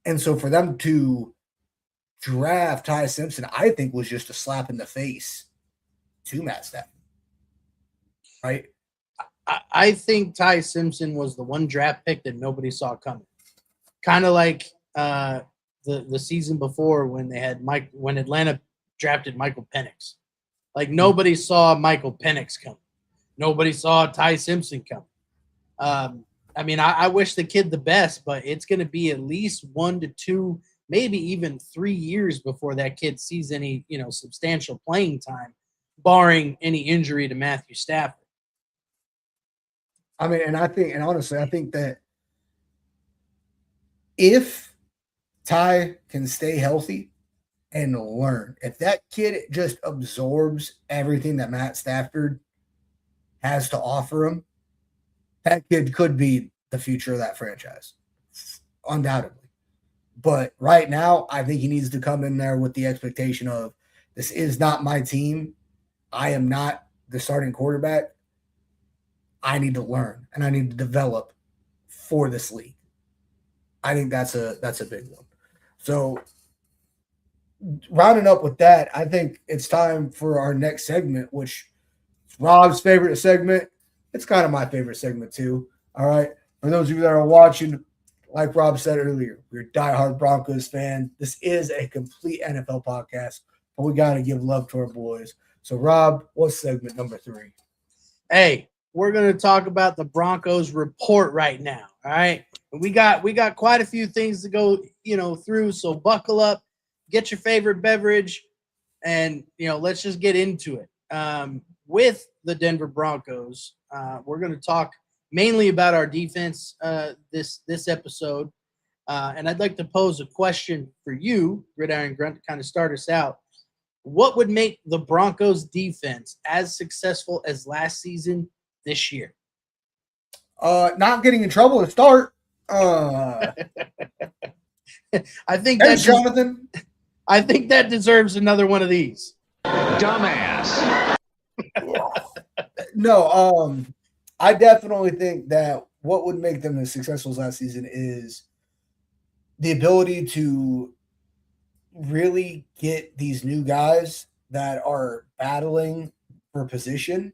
B: And so for them to draft Ty Simpson, I think was just a slap in the face to Matt Stafford. Right.
C: I think Ty Simpson was the one draft pick that nobody saw coming. Kind of like the season before when when Atlanta drafted Michael Penix. Like nobody saw Michael Penix coming. Nobody saw Ty Simpson coming. I mean, I wish the kid the best, but it's going to be at least 1 to 2, maybe even 3 years before that kid sees any, substantial playing time, barring any injury to Matthew Stafford.
B: I mean, and honestly, I think that if Ty can stay healthy and learn, if that kid just absorbs everything that Matt Stafford has to offer him, that kid could be the future of that franchise. undoubtedly. But right now, I think he needs to come in there with the expectation of, this is not my team. I am not the starting quarterback. I need to learn and I need to develop for this league. I think that's a big one. So rounding up with that, I think it's time for our next segment, which is Rob's favorite segment. It's kind of my favorite segment too. All right. For those of you that are watching, like Rob said earlier, we're diehard Broncos fan. This is a complete NFL podcast, but we got to give love to our boys. So Rob, what's segment number 3?
C: Hey, we're going to talk about the Broncos report right now. All right. We got quite a few things to go, through. So buckle up, get your favorite beverage, and, let's just get into it. With the Denver Broncos, we're going to talk mainly about our defense this episode. And I'd like to pose a question for you, Gridiron Grunt, to kind of start us out. What would make the Broncos defense as successful as last season this year?
B: Not getting in trouble to start.
C: I think
B: Thanks, Jonathan.
C: I think that deserves another one of these.
D: Dumbass.
B: No, I definitely think that what would make them as successful as last season is the ability to really get these new guys that are battling for position,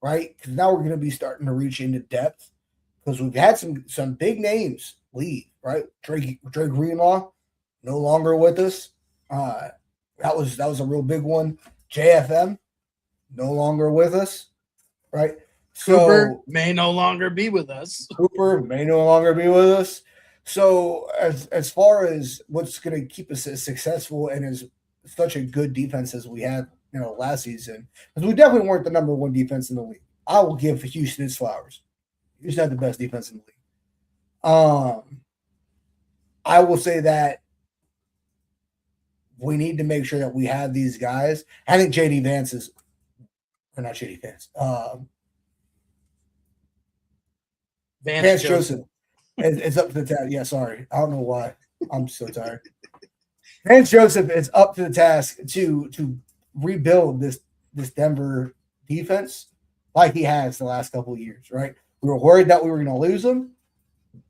B: right? Because now we're going to be starting to reach into depth, because we've had some big names leave, right? Dre Greenlaw, no longer with us. That was a real big one. JFM, no longer with us, right?
C: Cooper may no longer be with us.
B: So as far as what's going to keep us as successful and as such a good defense as we had, last season, because we definitely weren't the number 1 defense in the league. I will give Houston its flowers. Houston had the best defense in the league. I will say that we need to make sure that we have these guys. I think JD Vance is, or not JD Vance. Vance Joseph is up to the task. Yeah, sorry. I don't know why. I'm so tired. Vance Joseph is up to the task to rebuild this Denver defense like he has the last couple of years, right? We were worried that we were going to lose him.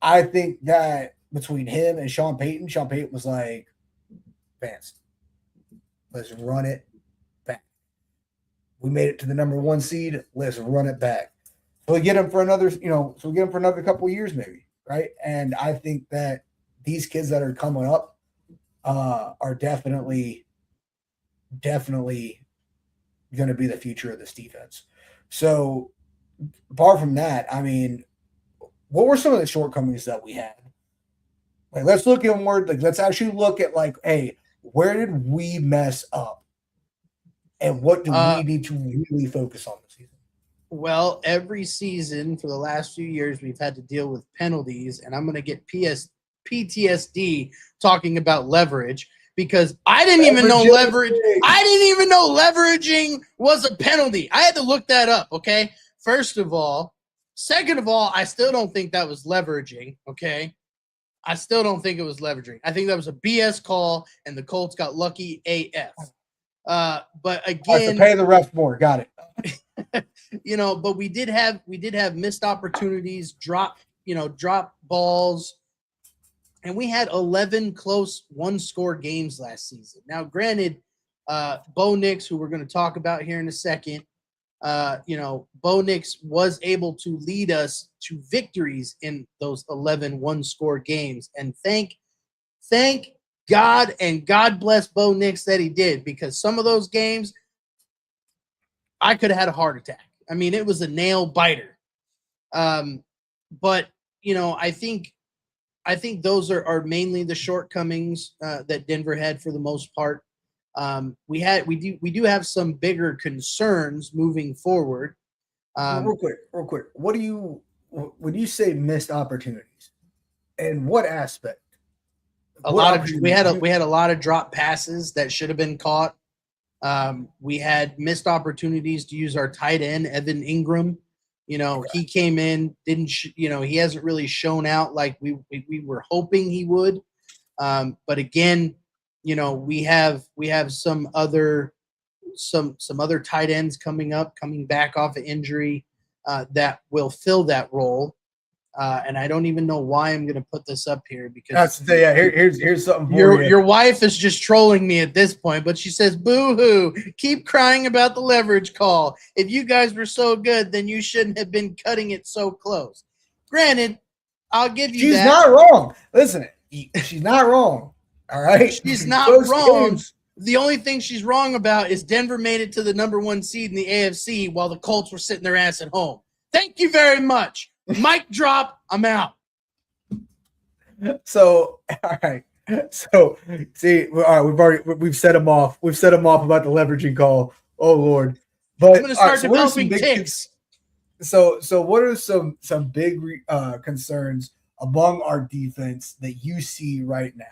B: I think that between him and Sean Payton was like, Vance, let's run it back. We made it to the number 1 seed. Let's run it back. So we get him for another, couple of years maybe, right? And I think that these kids that are coming up are definitely going to be the future of this defense. So apart from that, I mean, what were some of the shortcomings that we had? Like, let's look inward. Like, let's actually look at, like, hey, where did we mess up? And what do we need to really focus on this season?
C: Well, every season for the last few years, we've had to deal with penalties, and I'm going to get PTSD talking about leverage, because I didn't even know leverage. I didn't even know leveraging was a penalty. I had to look that up, okay? First of all. Second of all, I still don't think that was leveraging, okay? I still don't think it was leveraging. I think that was a BS call, and the Colts got lucky AF. But again,
B: to pay the ref more. Got it.
C: But we did have missed opportunities, drop balls, and we had 11 close 1-score games last season. Now, granted, Bo Nix, who we're going to talk about here in a second, Bo Nix was able to lead us to victories in those 11 1-score games, and thank God, and God bless Bo Nix that he did, because some of those games I could have had a heart attack. I mean, it was a nail biter. But I think those are mainly the shortcomings that Denver had for the most part. We do have some bigger concerns moving forward.
B: Real quick. What do you, when you say missed opportunities, and what aspect?
C: We had a lot of drop passes that should have been caught. We had missed opportunities to use our tight end, Evan Ingram. He came in, he hasn't really shown out like we were hoping he would. But again, we have some other tight ends coming back off of injury that will fill that role. And I don't even know why I'm going to put this up here because
B: here's something for
C: your wife is just trolling me at this point, but she says, boo-hoo, keep crying about the leverage call. If you guys were so good, then you shouldn't have been cutting it so close. Granted, I'll give you that.
B: She's not wrong. Listen, she's not wrong. All right.
C: She's not wrong. Games. The only thing she's wrong about is Denver made it to the number 1 seed in the AFC while the Colts were sitting their ass at home. Thank you very much. Mic drop. I'm out.
B: So, all right. So, see, all right, we've set him off. We've set him off about the leveraging call. Oh Lord. But
C: I'm going to start developing ticks.
B: So what are some big concerns among our defense that you see right now?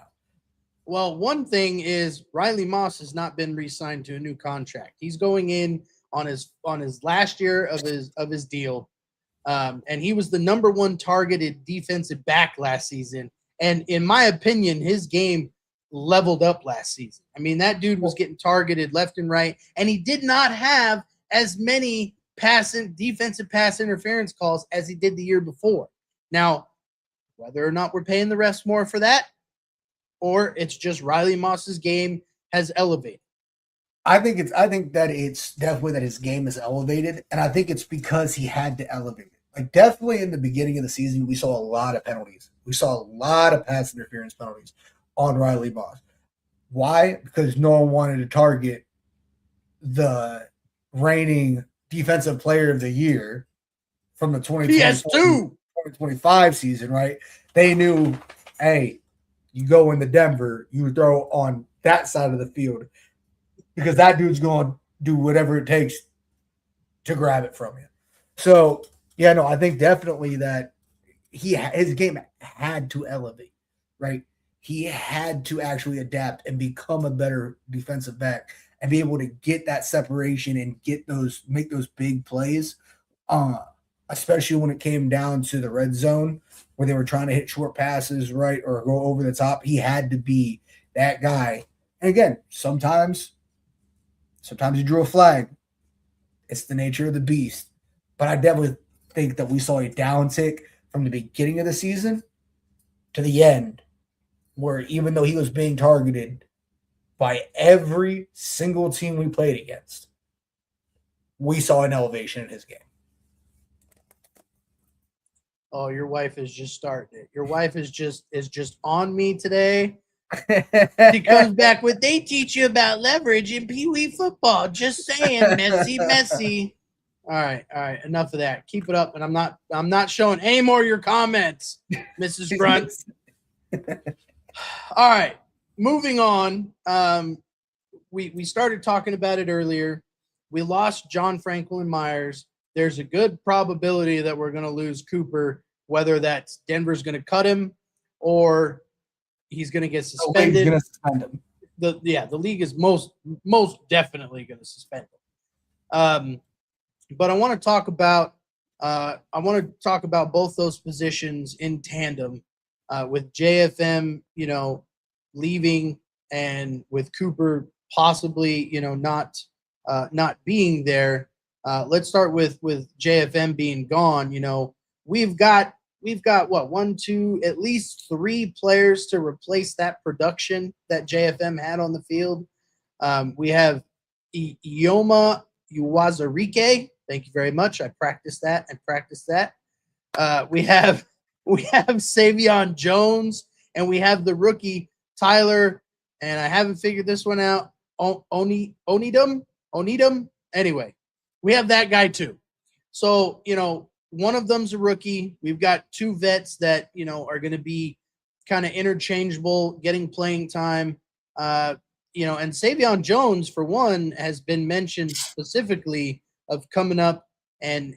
C: Well, one thing is Riley Moss has not been re-signed to a new contract. He's going in on his last year of his deal. And he was the number 1 targeted defensive back last season. And in my opinion, his game leveled up last season. I mean, that dude was getting targeted left and right, and he did not have as many defensive pass interference calls as he did the year before. Now, whether or not we're paying the refs more for that, or it's just Riley Moss's game has elevated.
B: I think that it's definitely that his game is elevated, and I think it's because he had to elevate it. Like, definitely in the beginning of the season, we saw a lot of penalties. We saw a lot of pass interference penalties on Riley Moss. Why? Because no one wanted to target the reigning defensive player of the year from the 2025 season, right? They knew, hey, you go into Denver, you throw on that side of the field because that dude's going to do whatever it takes to grab it from you. So, yeah, no, I think definitely that his game had to elevate, right? He had to actually adapt and become a better defensive back and be able to get that separation and make those big plays, especially when it came down to the red zone where they were trying to hit short passes, right, or go over the top. He had to be that guy. And again, sometimes you drew a flag. It's the nature of the beast. But I definitely think that we saw a downtick from the beginning of the season to the end, where even though he was being targeted by every single team we played against, we saw an elevation in his game.
C: Oh, your wife is just starting it. Your wife is just on me today. She comes back with, they teach you about leverage in Pee Wee football. Just saying, messy. All right. Enough of that. Keep it up, and I'm not showing any more of your comments, Mrs. Grunt. All right, moving on. We started talking about it earlier. We lost John Franklin Myers. There's a good probability that we're going to lose Cooper, whether that's Denver's going to cut him or he's going to get suspended.
B: He's going to suspend him.
C: The league is most definitely going to suspend him. But I want to talk about both those positions in tandem, with JFM, leaving, and with Cooper possibly, not being there. Let's start with JFM being gone. We've got what, 1, 2, at least 3 players to replace that production that JFM had on the field. We have Ioma Uwazurike. Thank you very much. I practiced that. We have Savion Jones, and we have the rookie Tyler, and I haven't figured this one out. Onidum. Anyway, we have that guy too. So, one of them's a rookie. We've got 2 vets that, are going to be kind of interchangeable, getting playing time. And Savion Jones, for one, has been mentioned specifically of coming up and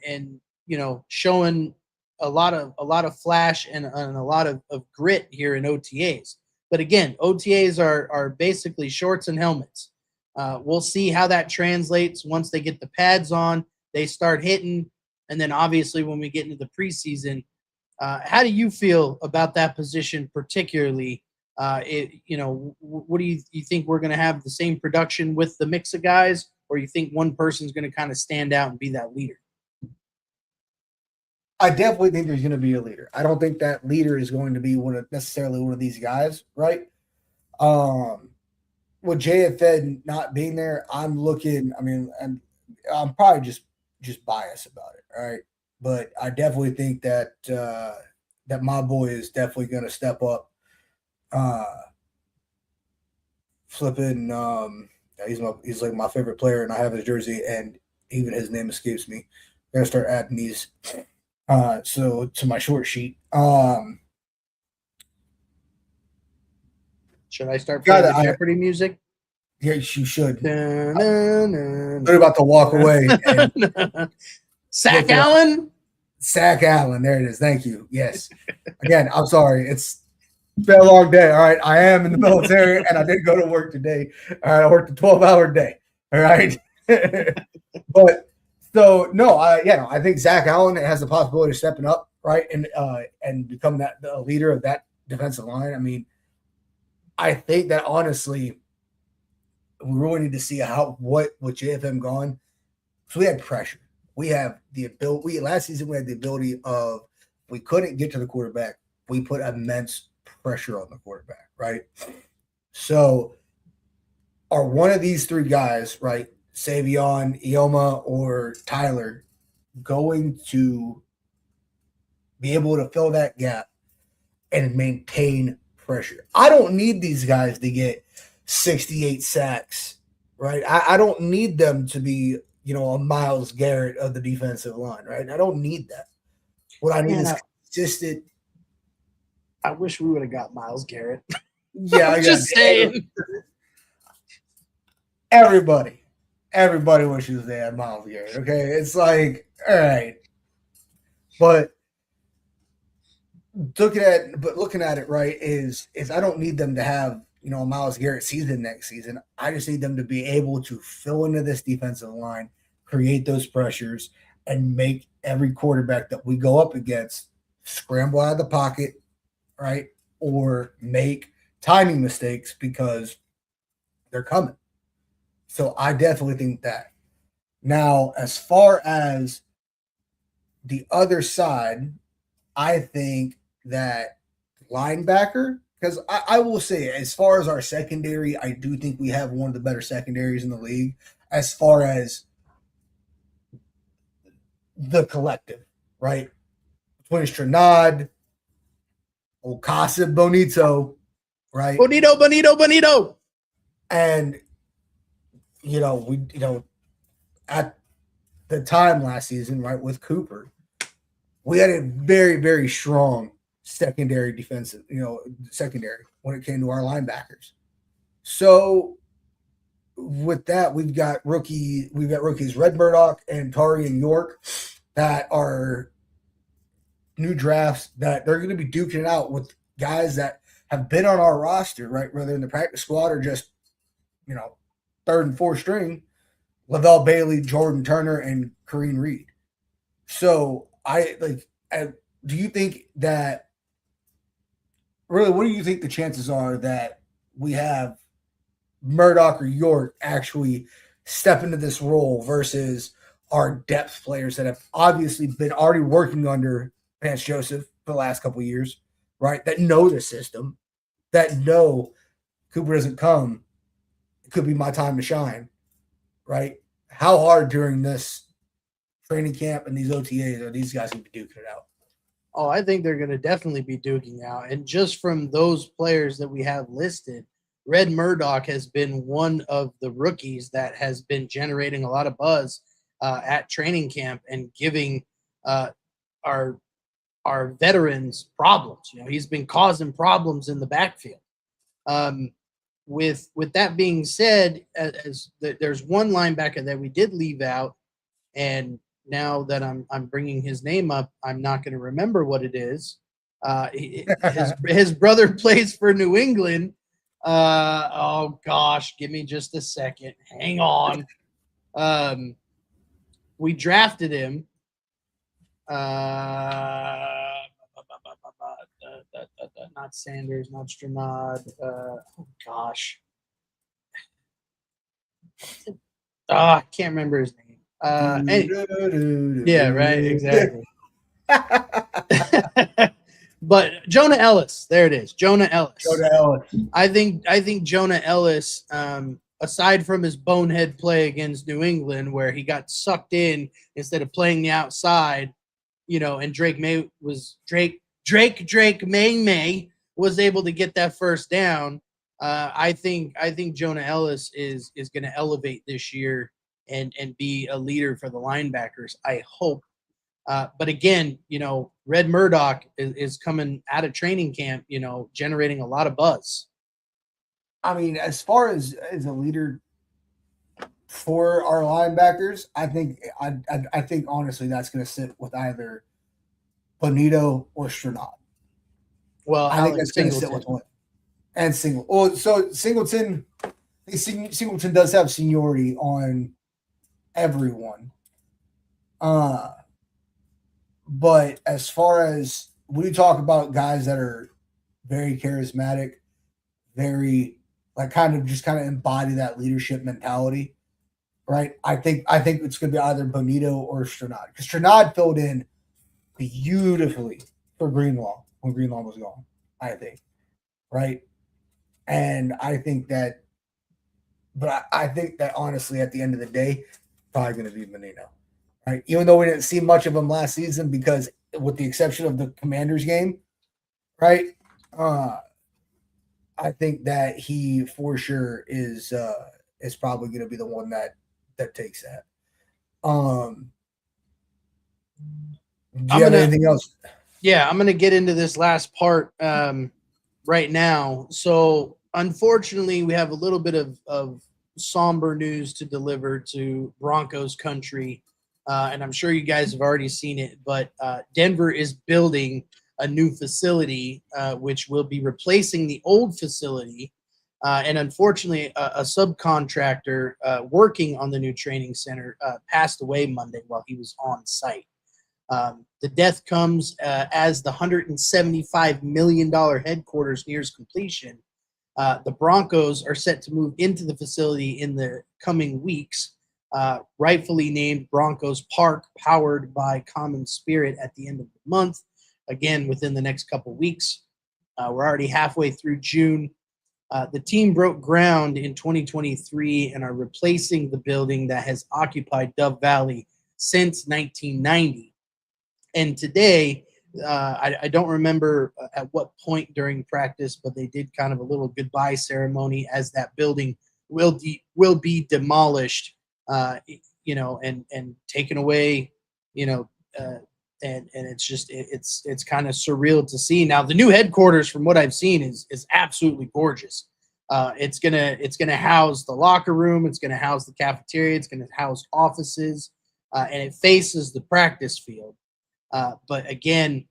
C: showing a lot of flash and a lot of grit here in OTAs. But again, OTAs are basically shorts and helmets. We'll see how that translates once they get the pads on. They start hitting. And then obviously when we get into the preseason, how do you feel about that position particularly? What do you think we're going to have the same production with the mix of guys, or you think one person's going to kind of stand out and be that leader?
B: I definitely think there's going to be a leader. I don't think that leader is going to be necessarily one of these guys, right? With JFN not being there, I'm probably just biased about it, right? But I definitely think that that my boy is definitely going to step up. He's like my favorite player, and I have his jersey, and even his name escapes me. I'm gonna start adding these. So to my short sheet.
C: Should I start playing the Jeopardy music?
B: Yes, you should.
C: I'm
B: about to walk away.
C: Sack Allen?
B: Sack Allen. There it is. Thank you. Yes. Again, I'm sorry. It's been a long day. All right. I am in the military, and I didn't go to work today. All right. I worked a 12-hour day. All right. But so no, I think Zach Allen has the possibility of stepping up, right, and becoming the leader of that defensive line. I mean, I think that honestly, we really need to see what with JFM gone. So we had pressure. We have the ability. Last season we had the ability of, we couldn't get to the quarterback, we put immense pressure on the quarterback, right? So are one of these three guys, right, Savion, Ioma, or Tyler, going to be able to fill that gap and maintain pressure? I don't need these guys to get 68 sacks, right? I don't need them to be, a Myles Garrett of the defensive line, right? I don't need that. What I need is consistent.
C: I wish we would have got Myles Garrett.
B: Yeah,
C: I'm just saying.
B: Everybody wishes they had Myles Garrett. Okay, it's like, all right, but looking at it, right, is I don't need them to have a Myles Garrett season next season. I just need them to be able to fill into this defensive line, create those pressures, and make every quarterback that we go up against scramble out of the pocket, right, or make timing mistakes because they're coming. So I definitely think that. Now, as far as the other side, I think that linebacker, because I will say, as far as our secondary, I do think we have one of the better secondaries in the league as far as the collective, right? Between Stranad, Ocasio Bonito, right?
C: Bonito.
B: And, at the time last season, right, with Cooper, we had a very, very strong secondary secondary when it came to our linebackers. So with that, we've got rookies Red Murdoch and Tarian York that are new drafts that they're going to be duking it out with guys that have been on our roster, right, whether in the practice squad or just, third and fourth string, Lavelle Bailey, Jordan Turner, and Kareem Reed. So do you think that really, what do you think the chances are that we have Murdoch or York actually step into this role versus our depth players that have obviously been already working under Vance Joseph for the last couple of years, right? That know the system, that know Cooper doesn't come, it could be my time to shine, right? How hard during this training camp and these OTAs are these guys going to be duking it out?
C: Oh, I think they're going to definitely be duking out. And just from those players that we have listed, Red Murdoch has been one of the rookies that has been generating a lot of buzz at training camp and giving our veterans problems. He's been causing problems in the backfield. With that being said, there's one linebacker that we did leave out, and now that I'm bringing his name up, I'm not going to remember what it is. His brother plays for New England. Oh gosh, give me just a second. Hang on. We drafted him, Not Sanders, not Stranad. Oh gosh. I can't remember his name. Yeah, right, exactly. But Jonah Ellis, there it is. Jonah Ellis. I think Jonah Ellis, aside from his bonehead play against New England, where he got sucked in instead of playing the outside, and Drake May was able to get that first down. I think Jonah Ellis is going to elevate this year and be a leader for the linebackers. I hope. But again, Red Murdoch is coming out of training camp, generating a lot of buzz.
B: I mean, as far as a leader for our linebackers, I think honestly that's going to sit with either Bonito or Stranad.
C: Well,
B: I think that's going to sit with one. And Singleton. Well, so Singleton does have seniority on everyone. But as far as we talk about guys that are very charismatic, very kind of embody that leadership mentality, right? I think it's going to be either Bonito or Stranad, because Stranad filled in beautifully for Greenlaw when Greenlaw was gone, I think, right? And I think that honestly, at the end of the day, probably going to be Bonito. Right. Even though we didn't see much of him last season, because with the exception of the Commanders game, right? I think that he for sure is probably going to be the one that takes that. Do you have anything else?
C: Yeah, I'm going to get into this last part right now. So unfortunately, we have a little bit of somber news to deliver to Broncos country. And I'm sure you guys have already seen it, but Denver is building a new facility, which will be replacing the old facility. And unfortunately, a subcontractor working on the new training center passed away Monday while he was on site. The death comes as the $175 million headquarters nears completion. The Broncos are set to move into the facility in the coming weeks. Rightfully named Broncos Park, powered by Common Spirit at the end of the month. Again, within the next couple weeks. We're already halfway through June. The team broke ground in 2023 and are replacing the building that has occupied Dove Valley since 1990. And today, I don't remember at what point during practice, but they did kind of a little goodbye ceremony as that building will be demolished. And taken away, and it's just it's kind of surreal to see. Now the new headquarters, from what I've seen, is absolutely gorgeous. It's gonna house the locker room, it's gonna house the cafeteria, it's gonna house offices, and it faces the practice field. But again,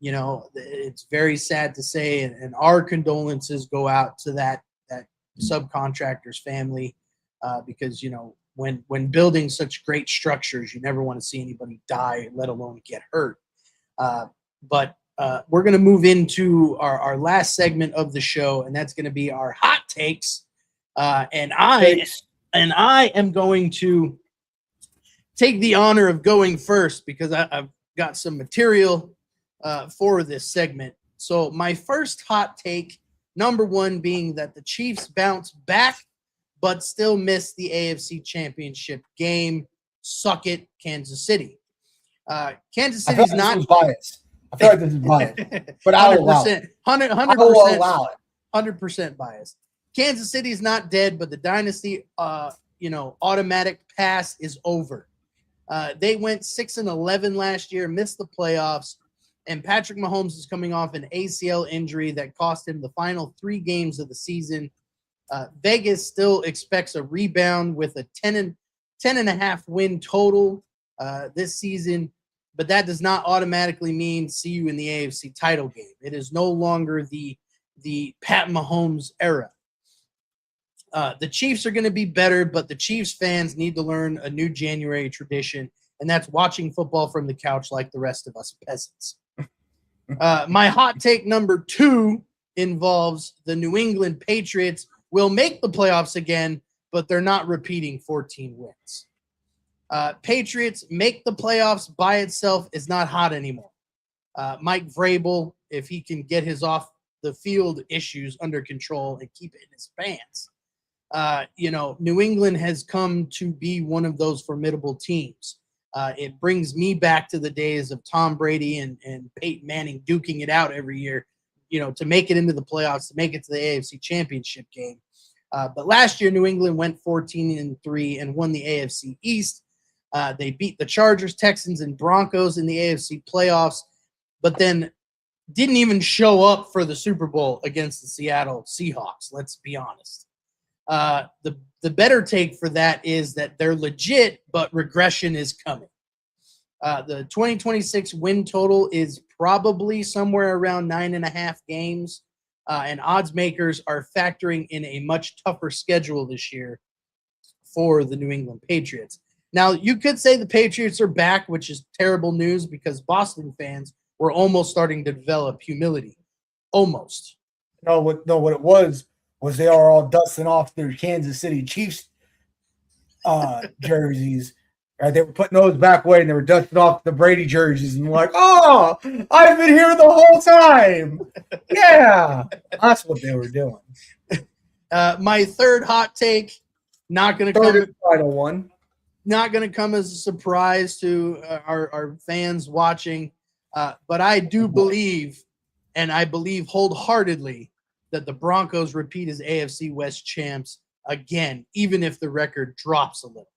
C: it's very sad to say, and our condolences go out to that subcontractor's family, because when building such great structures, you never want to see anybody die, let alone get hurt. But we're going to move into our last segment of the show, and that's going to be our hot takes. And I am going to take the honor of going first, because I've got some material for this segment. So my first hot take, number one, being that the Chiefs bounce back but still miss the AFC Championship game. Suck it, Kansas City. Kansas City's not
B: biased. I feel like this is biased, but I will allow it.
C: 100%, 100% biased. Kansas City is not dead, but the dynasty, automatic pass is over. They went 6-11 last year, missed the playoffs, and Patrick Mahomes is coming off an ACL injury that cost him the final 3 games of the season. Vegas still expects a rebound with a 10.5 win total this season, but that does not automatically mean see you in the AFC title game. It is no longer the Pat Mahomes era. The Chiefs are going to be better, but the Chiefs fans need to learn a new January tradition, and that's watching football from the couch like the rest of us peasants. My hot take number 2 involves the New England Patriots will make the playoffs again, but they're not repeating 14 wins. Patriots make the playoffs by itself is not hot anymore. Mike Vrabel, if he can get his off the field issues under control and keep it in his pants, New England has come to be one of those formidable teams. It brings me back to the days of Tom Brady and Peyton Manning duking it out every year, to make it into the playoffs, to make it to the AFC Championship game. But last year, New England went 14-3 and won the AFC East. They beat the Chargers, Texans, and Broncos in the AFC playoffs, but then didn't even show up for the Super Bowl against the Seattle Seahawks. Let's be honest. The better take for that is that they're legit, but regression is coming. The 2026 win total is probably somewhere around 9.5 games, and odds makers are factoring in a much tougher schedule this year for the New England Patriots. Now, you could say the Patriots are back, which is terrible news because Boston fans were almost starting to develop humility. Almost.
B: What it was they are all dusting off their Kansas City Chiefs jerseys. Right? They were putting those back away and they were dusting off the Brady jerseys and like, oh, I've been here the whole time. Yeah, that's what they were doing.
C: My third hot take, not going to come.
B: Final one.
C: Not going to come as a surprise to our fans watching, but I do believe, and I believe wholeheartedly, that the Broncos repeat as AFC West champs again, even if the record drops a little.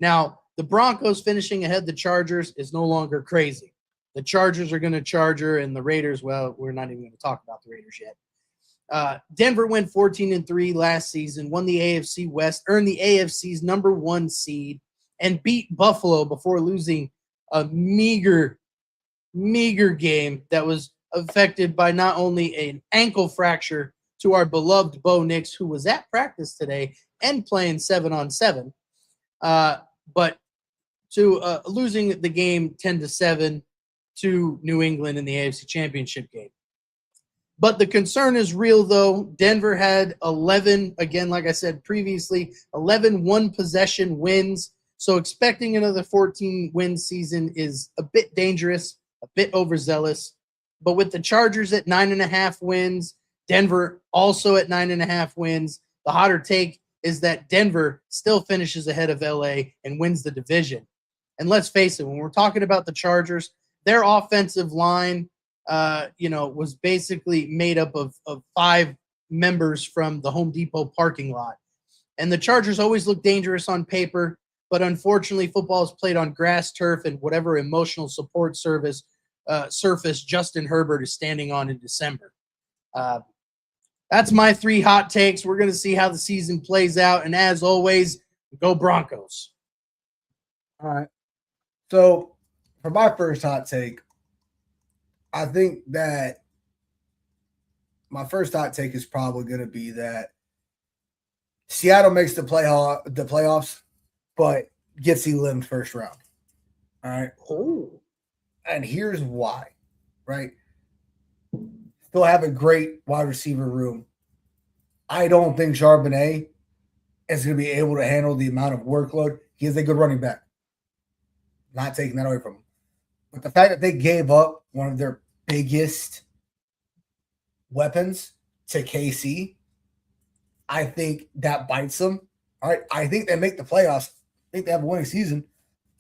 C: Now, the Broncos finishing ahead the Chargers is no longer crazy. The Chargers are going to Charger, and the Raiders, well, we're not even going to talk about the Raiders yet. Denver went 14-3 last season, won the AFC West, earned the AFC's number 1 seed, and beat Buffalo before losing a meager game that was affected by not only an ankle fracture to our beloved Bo Nix, who was at practice today and playing 7-on-7, but to losing the game 10-7 to New England in the AFC Championship game. But the concern is real, though. Denver had 11, again, like I said previously, 11 one-possession wins. So expecting another 14-win season is a bit dangerous, a bit overzealous. But with the Chargers at 9.5 wins, Denver also at 9.5 wins, the hotter take is that Denver still finishes ahead of LA and wins the division. And let's face it, when we're talking about the Chargers, their offensive line, was basically made up of 5 members from the Home Depot parking lot. And the Chargers always look dangerous on paper, but unfortunately, football is played on grass, turf, and whatever emotional support surface Justin Herbert is standing on in December. That's my 3 hot takes. We're going to see how the season plays out. And as always, go Broncos.
B: All right. So for my first hot take, I think that my first hot take is probably going to be that Seattle makes the playoffs, but gets eliminated first round. All right.
C: Oh.
B: And here's why, right? Still have a great wide receiver room. I don't think Charbonnet is going to be able to handle the amount of workload. He is a good running back. Not taking that away from him. But the fact that they gave up one of their biggest weapons to KC, I think that bites them. All right. I think they make the playoffs. I think they have a winning season.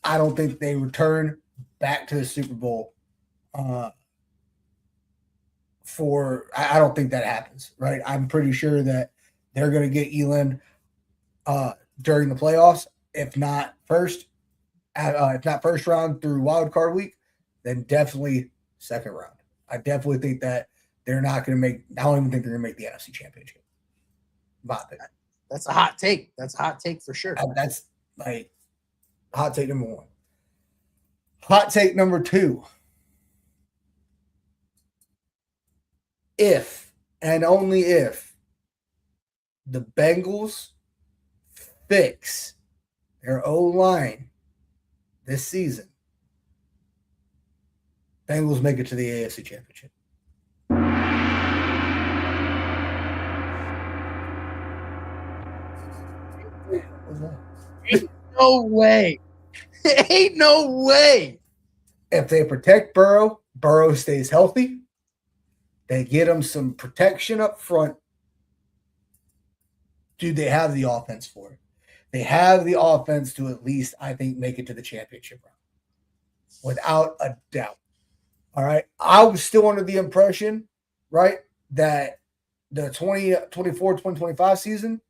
B: I don't think they return back to the Super Bowl. I don't think that happens, right? I'm pretty sure that they're going to get Eland during the playoffs, if not first round through wild card week, then definitely second round. I definitely think that they're not going to make. I don't even think they're going to make the NFC Championship.
C: That's a hot take. That's a hot take for sure.
B: That's like hot take number 1. Hot take number 2. If and only if the Bengals fix their O-line this season, Bengals make it to the AFC Championship.
C: Ain't no way. Ain't no way.
B: If they protect Burrow, Burrow stays healthy. They get him some protection up front. Do they have the offense for it? They have the offense to at least, I think, make it to the championship round. Without a doubt. All right. I was still under the impression, right, that the 2024-2025 season,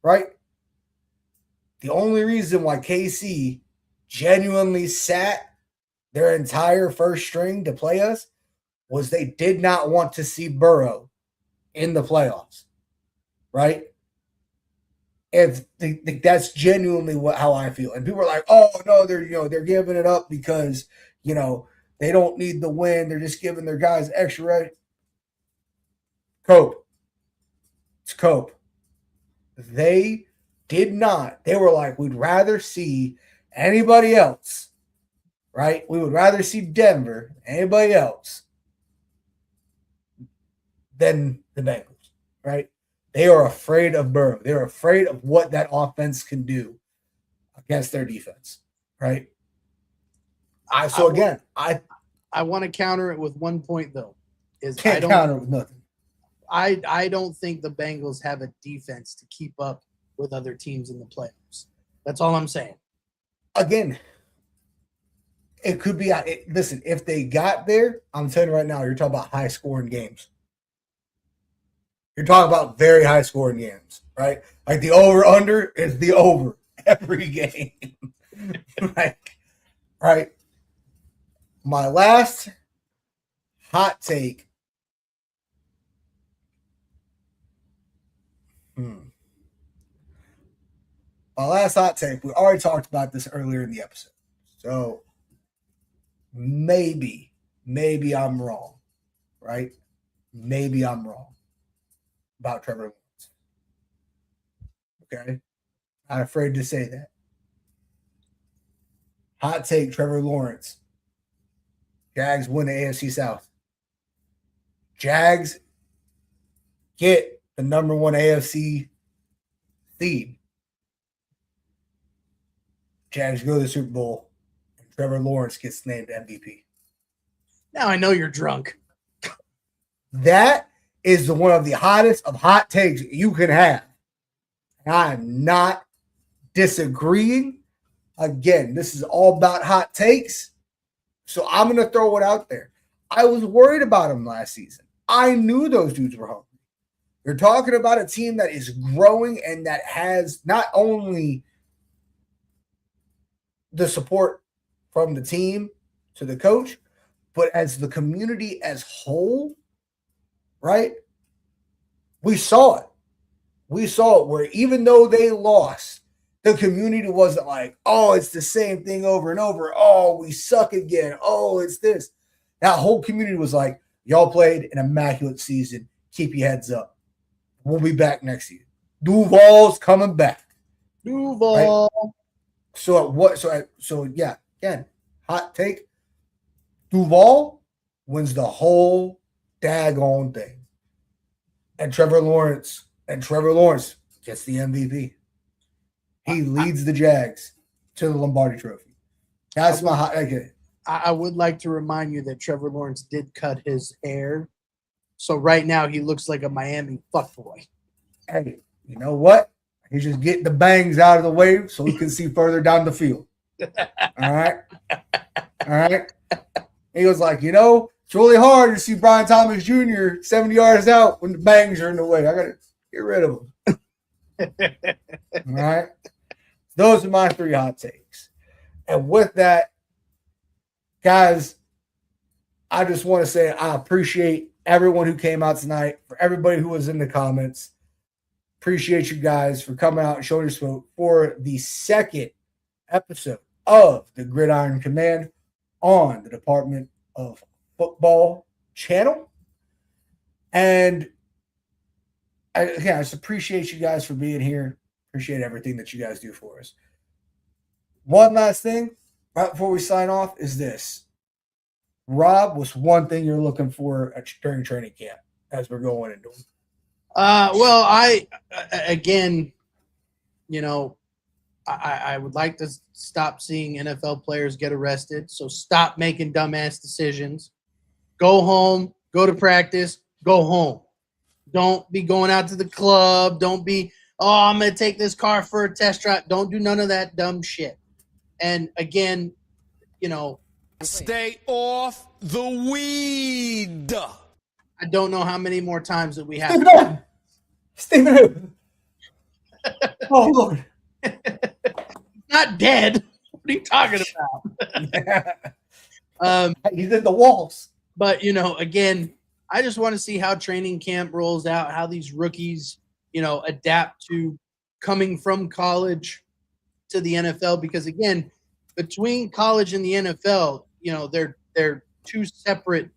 B: right, the only reason why KC genuinely sat their entire first string to play us was they did not want to see Burrow in the playoffs, right? If that's genuinely how I feel, and people are like, "Oh no, they're giving it up because they don't need the win; they're just giving their guys extra." Right? Cope, it's cope. They did not. They were like, "We'd rather see anybody else." Right? We would rather see Denver, anybody else, than the Bengals, right? They are afraid of Burrow. They're afraid of what that offense can do against their defense, right? I
C: want to counter it with one point though.
B: Can't counter it with nothing.
C: I don't think the Bengals have a defense to keep up with other teams in the playoffs. That's all I'm saying.
B: Again, it could be. Listen, if they got there, I'm telling you right now, you're talking about high scoring games. You're talking about very high scoring games, right? Like the over under is the over every game. right? My last hot take. My last hot take, we already talked about this earlier in the episode. So maybe I'm wrong, right? Maybe I'm wrong about Trevor Lawrence. Okay? Not afraid to say that. Hot take, Trevor Lawrence. Jags win the AFC South. Jags get the number one AFC seed. Jags go to the Super Bowl, and Trevor Lawrence gets named MVP.
C: Now I know you're drunk.
B: That is one of the hottest of hot takes you can have. And I am not disagreeing. Again, this is all about hot takes. So I'm going to throw it out there. I was worried about him last season. I knew those dudes were hungry. You're talking about a team that is growing and that has not only the support from the team to the coach, but as the community as whole, right? We saw it. We saw it where even though they lost, the community wasn't like, oh, it's the same thing over and over. Oh, we suck again. Oh, it's this. That whole community was like, y'all played an immaculate season. Keep your heads up. We'll be back next year. Duval's coming back.
C: Duval.
B: Right? So yeah, again, hot take. Duval wins the whole daggone thing. And Trevor Lawrence gets the MVP. He leads the Jags to the Lombardi Trophy. That's my hot take.
C: I would like to remind you that Trevor Lawrence did cut his hair. So right now he looks like a Miami fuckboy.
B: Hey, you know what? He's just getting the bangs out of the way so he can see further down the field. All right? He was like, it's really hard to see Brian Thomas Jr. 70 yards out when the bangs are in the way. I got to get rid of him. All right? Those are my three hot takes. And with that, guys, I just want to say I appreciate everyone who came out tonight, for everybody who was in the comments. Appreciate you guys for coming out and showing your support for the second episode of the Gridiron Command on the Department of Football channel. And I just appreciate you guys for being here. Appreciate everything that you guys do for us. One last thing. right before we sign off, is this. Rob, what's one thing you're looking for during training camp as we're going into it?
C: Well, again, you know, I would like to stop seeing NFL players get arrested. So stop making dumbass decisions. Go home, go to practice, go home. Don't be going out to the club. Don't be, oh, I'm going to take this car for a test drive. Don't do none of that dumb shit. And again, you know,
A: Stay off the weed.
C: I don't know how many more times that we have.
B: Stephen O! Stephen O! Oh, Lord.
C: Not dead. What are you talking about?
B: He's in the walls.
C: But, you know, again, I just want to see how training camp rolls out, how these rookies, you know, adapt to coming from college to the NFL. Because, again, between college and the NFL, you know, they're two separate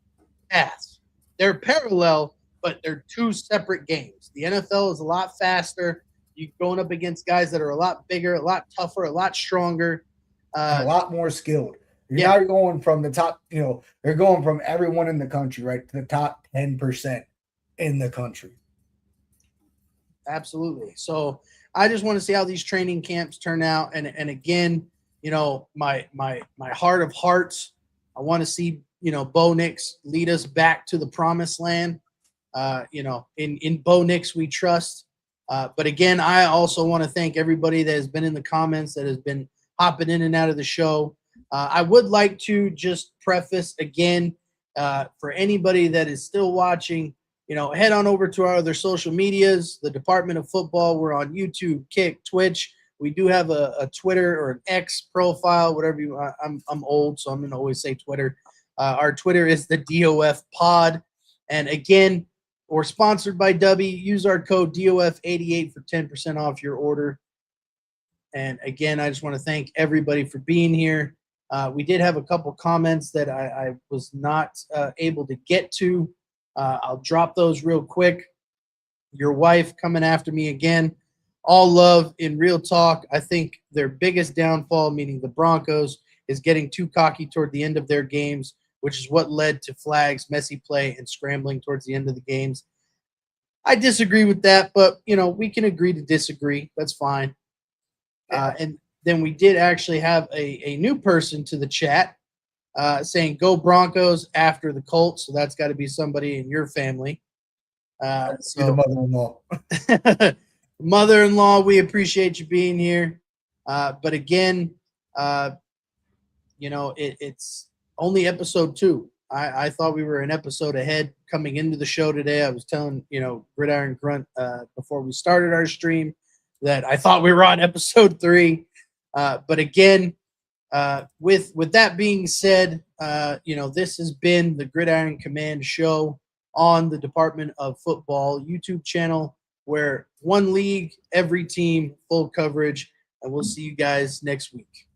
C: paths. They're parallel, but they're two separate games. The NFL is a lot faster. You're going up against guys that are a lot bigger, a lot tougher, a lot stronger.
B: And a lot more skilled. You're
C: Yeah.
B: not going from the top, you know, they're going from everyone in the country, right, to the top 10% in the country.
C: Absolutely. So I just want to see how these training camps turn out. And again, you know, my heart of hearts, I want to see, you know, Bo Nix lead us back to the promised land. You know, in Bo Nix we trust. But again, I also want to thank everybody that has been in the comments, that has been hopping in and out of the show. I would like to just preface again, for anybody that is still watching, you know, head on over to our other social medias, the Department of Football. We're on YouTube, Kick, Twitch. We do have a Twitter or an X profile, whatever you. I'm old, so I'm going to always say Twitter. Our Twitter is the DOF Pod. And again, we're sponsored by W. Use our code DOF88 for 10% off your order. And again, I just want to thank everybody for being here. We did have a couple comments that I was not able to get to. I'll drop those real quick. Your wife coming after me again. All love in real talk. I think their biggest downfall, meaning the Broncos, is getting too cocky toward the end of their games, which is what led to flags, messy play, and scrambling towards the end of the games. I disagree with that, but, you know, we can agree to disagree. That's fine. And then we did actually have a new person to the chat saying, go Broncos after the Colts. So that's got to be somebody in your family.
B: So the mother-in-law.
C: Mother-in-law, we appreciate you being here. But again, you know, it's only episode 2. I thought we were an episode ahead coming into the show today. I was telling, you know, Gridiron Grunt before we started our stream that I thought we were on episode 3. But again, with that being said, you know, this has been the Gridiron Command show on the Department of Football YouTube channel, where one league, every team, full coverage, and we'll see you guys next week.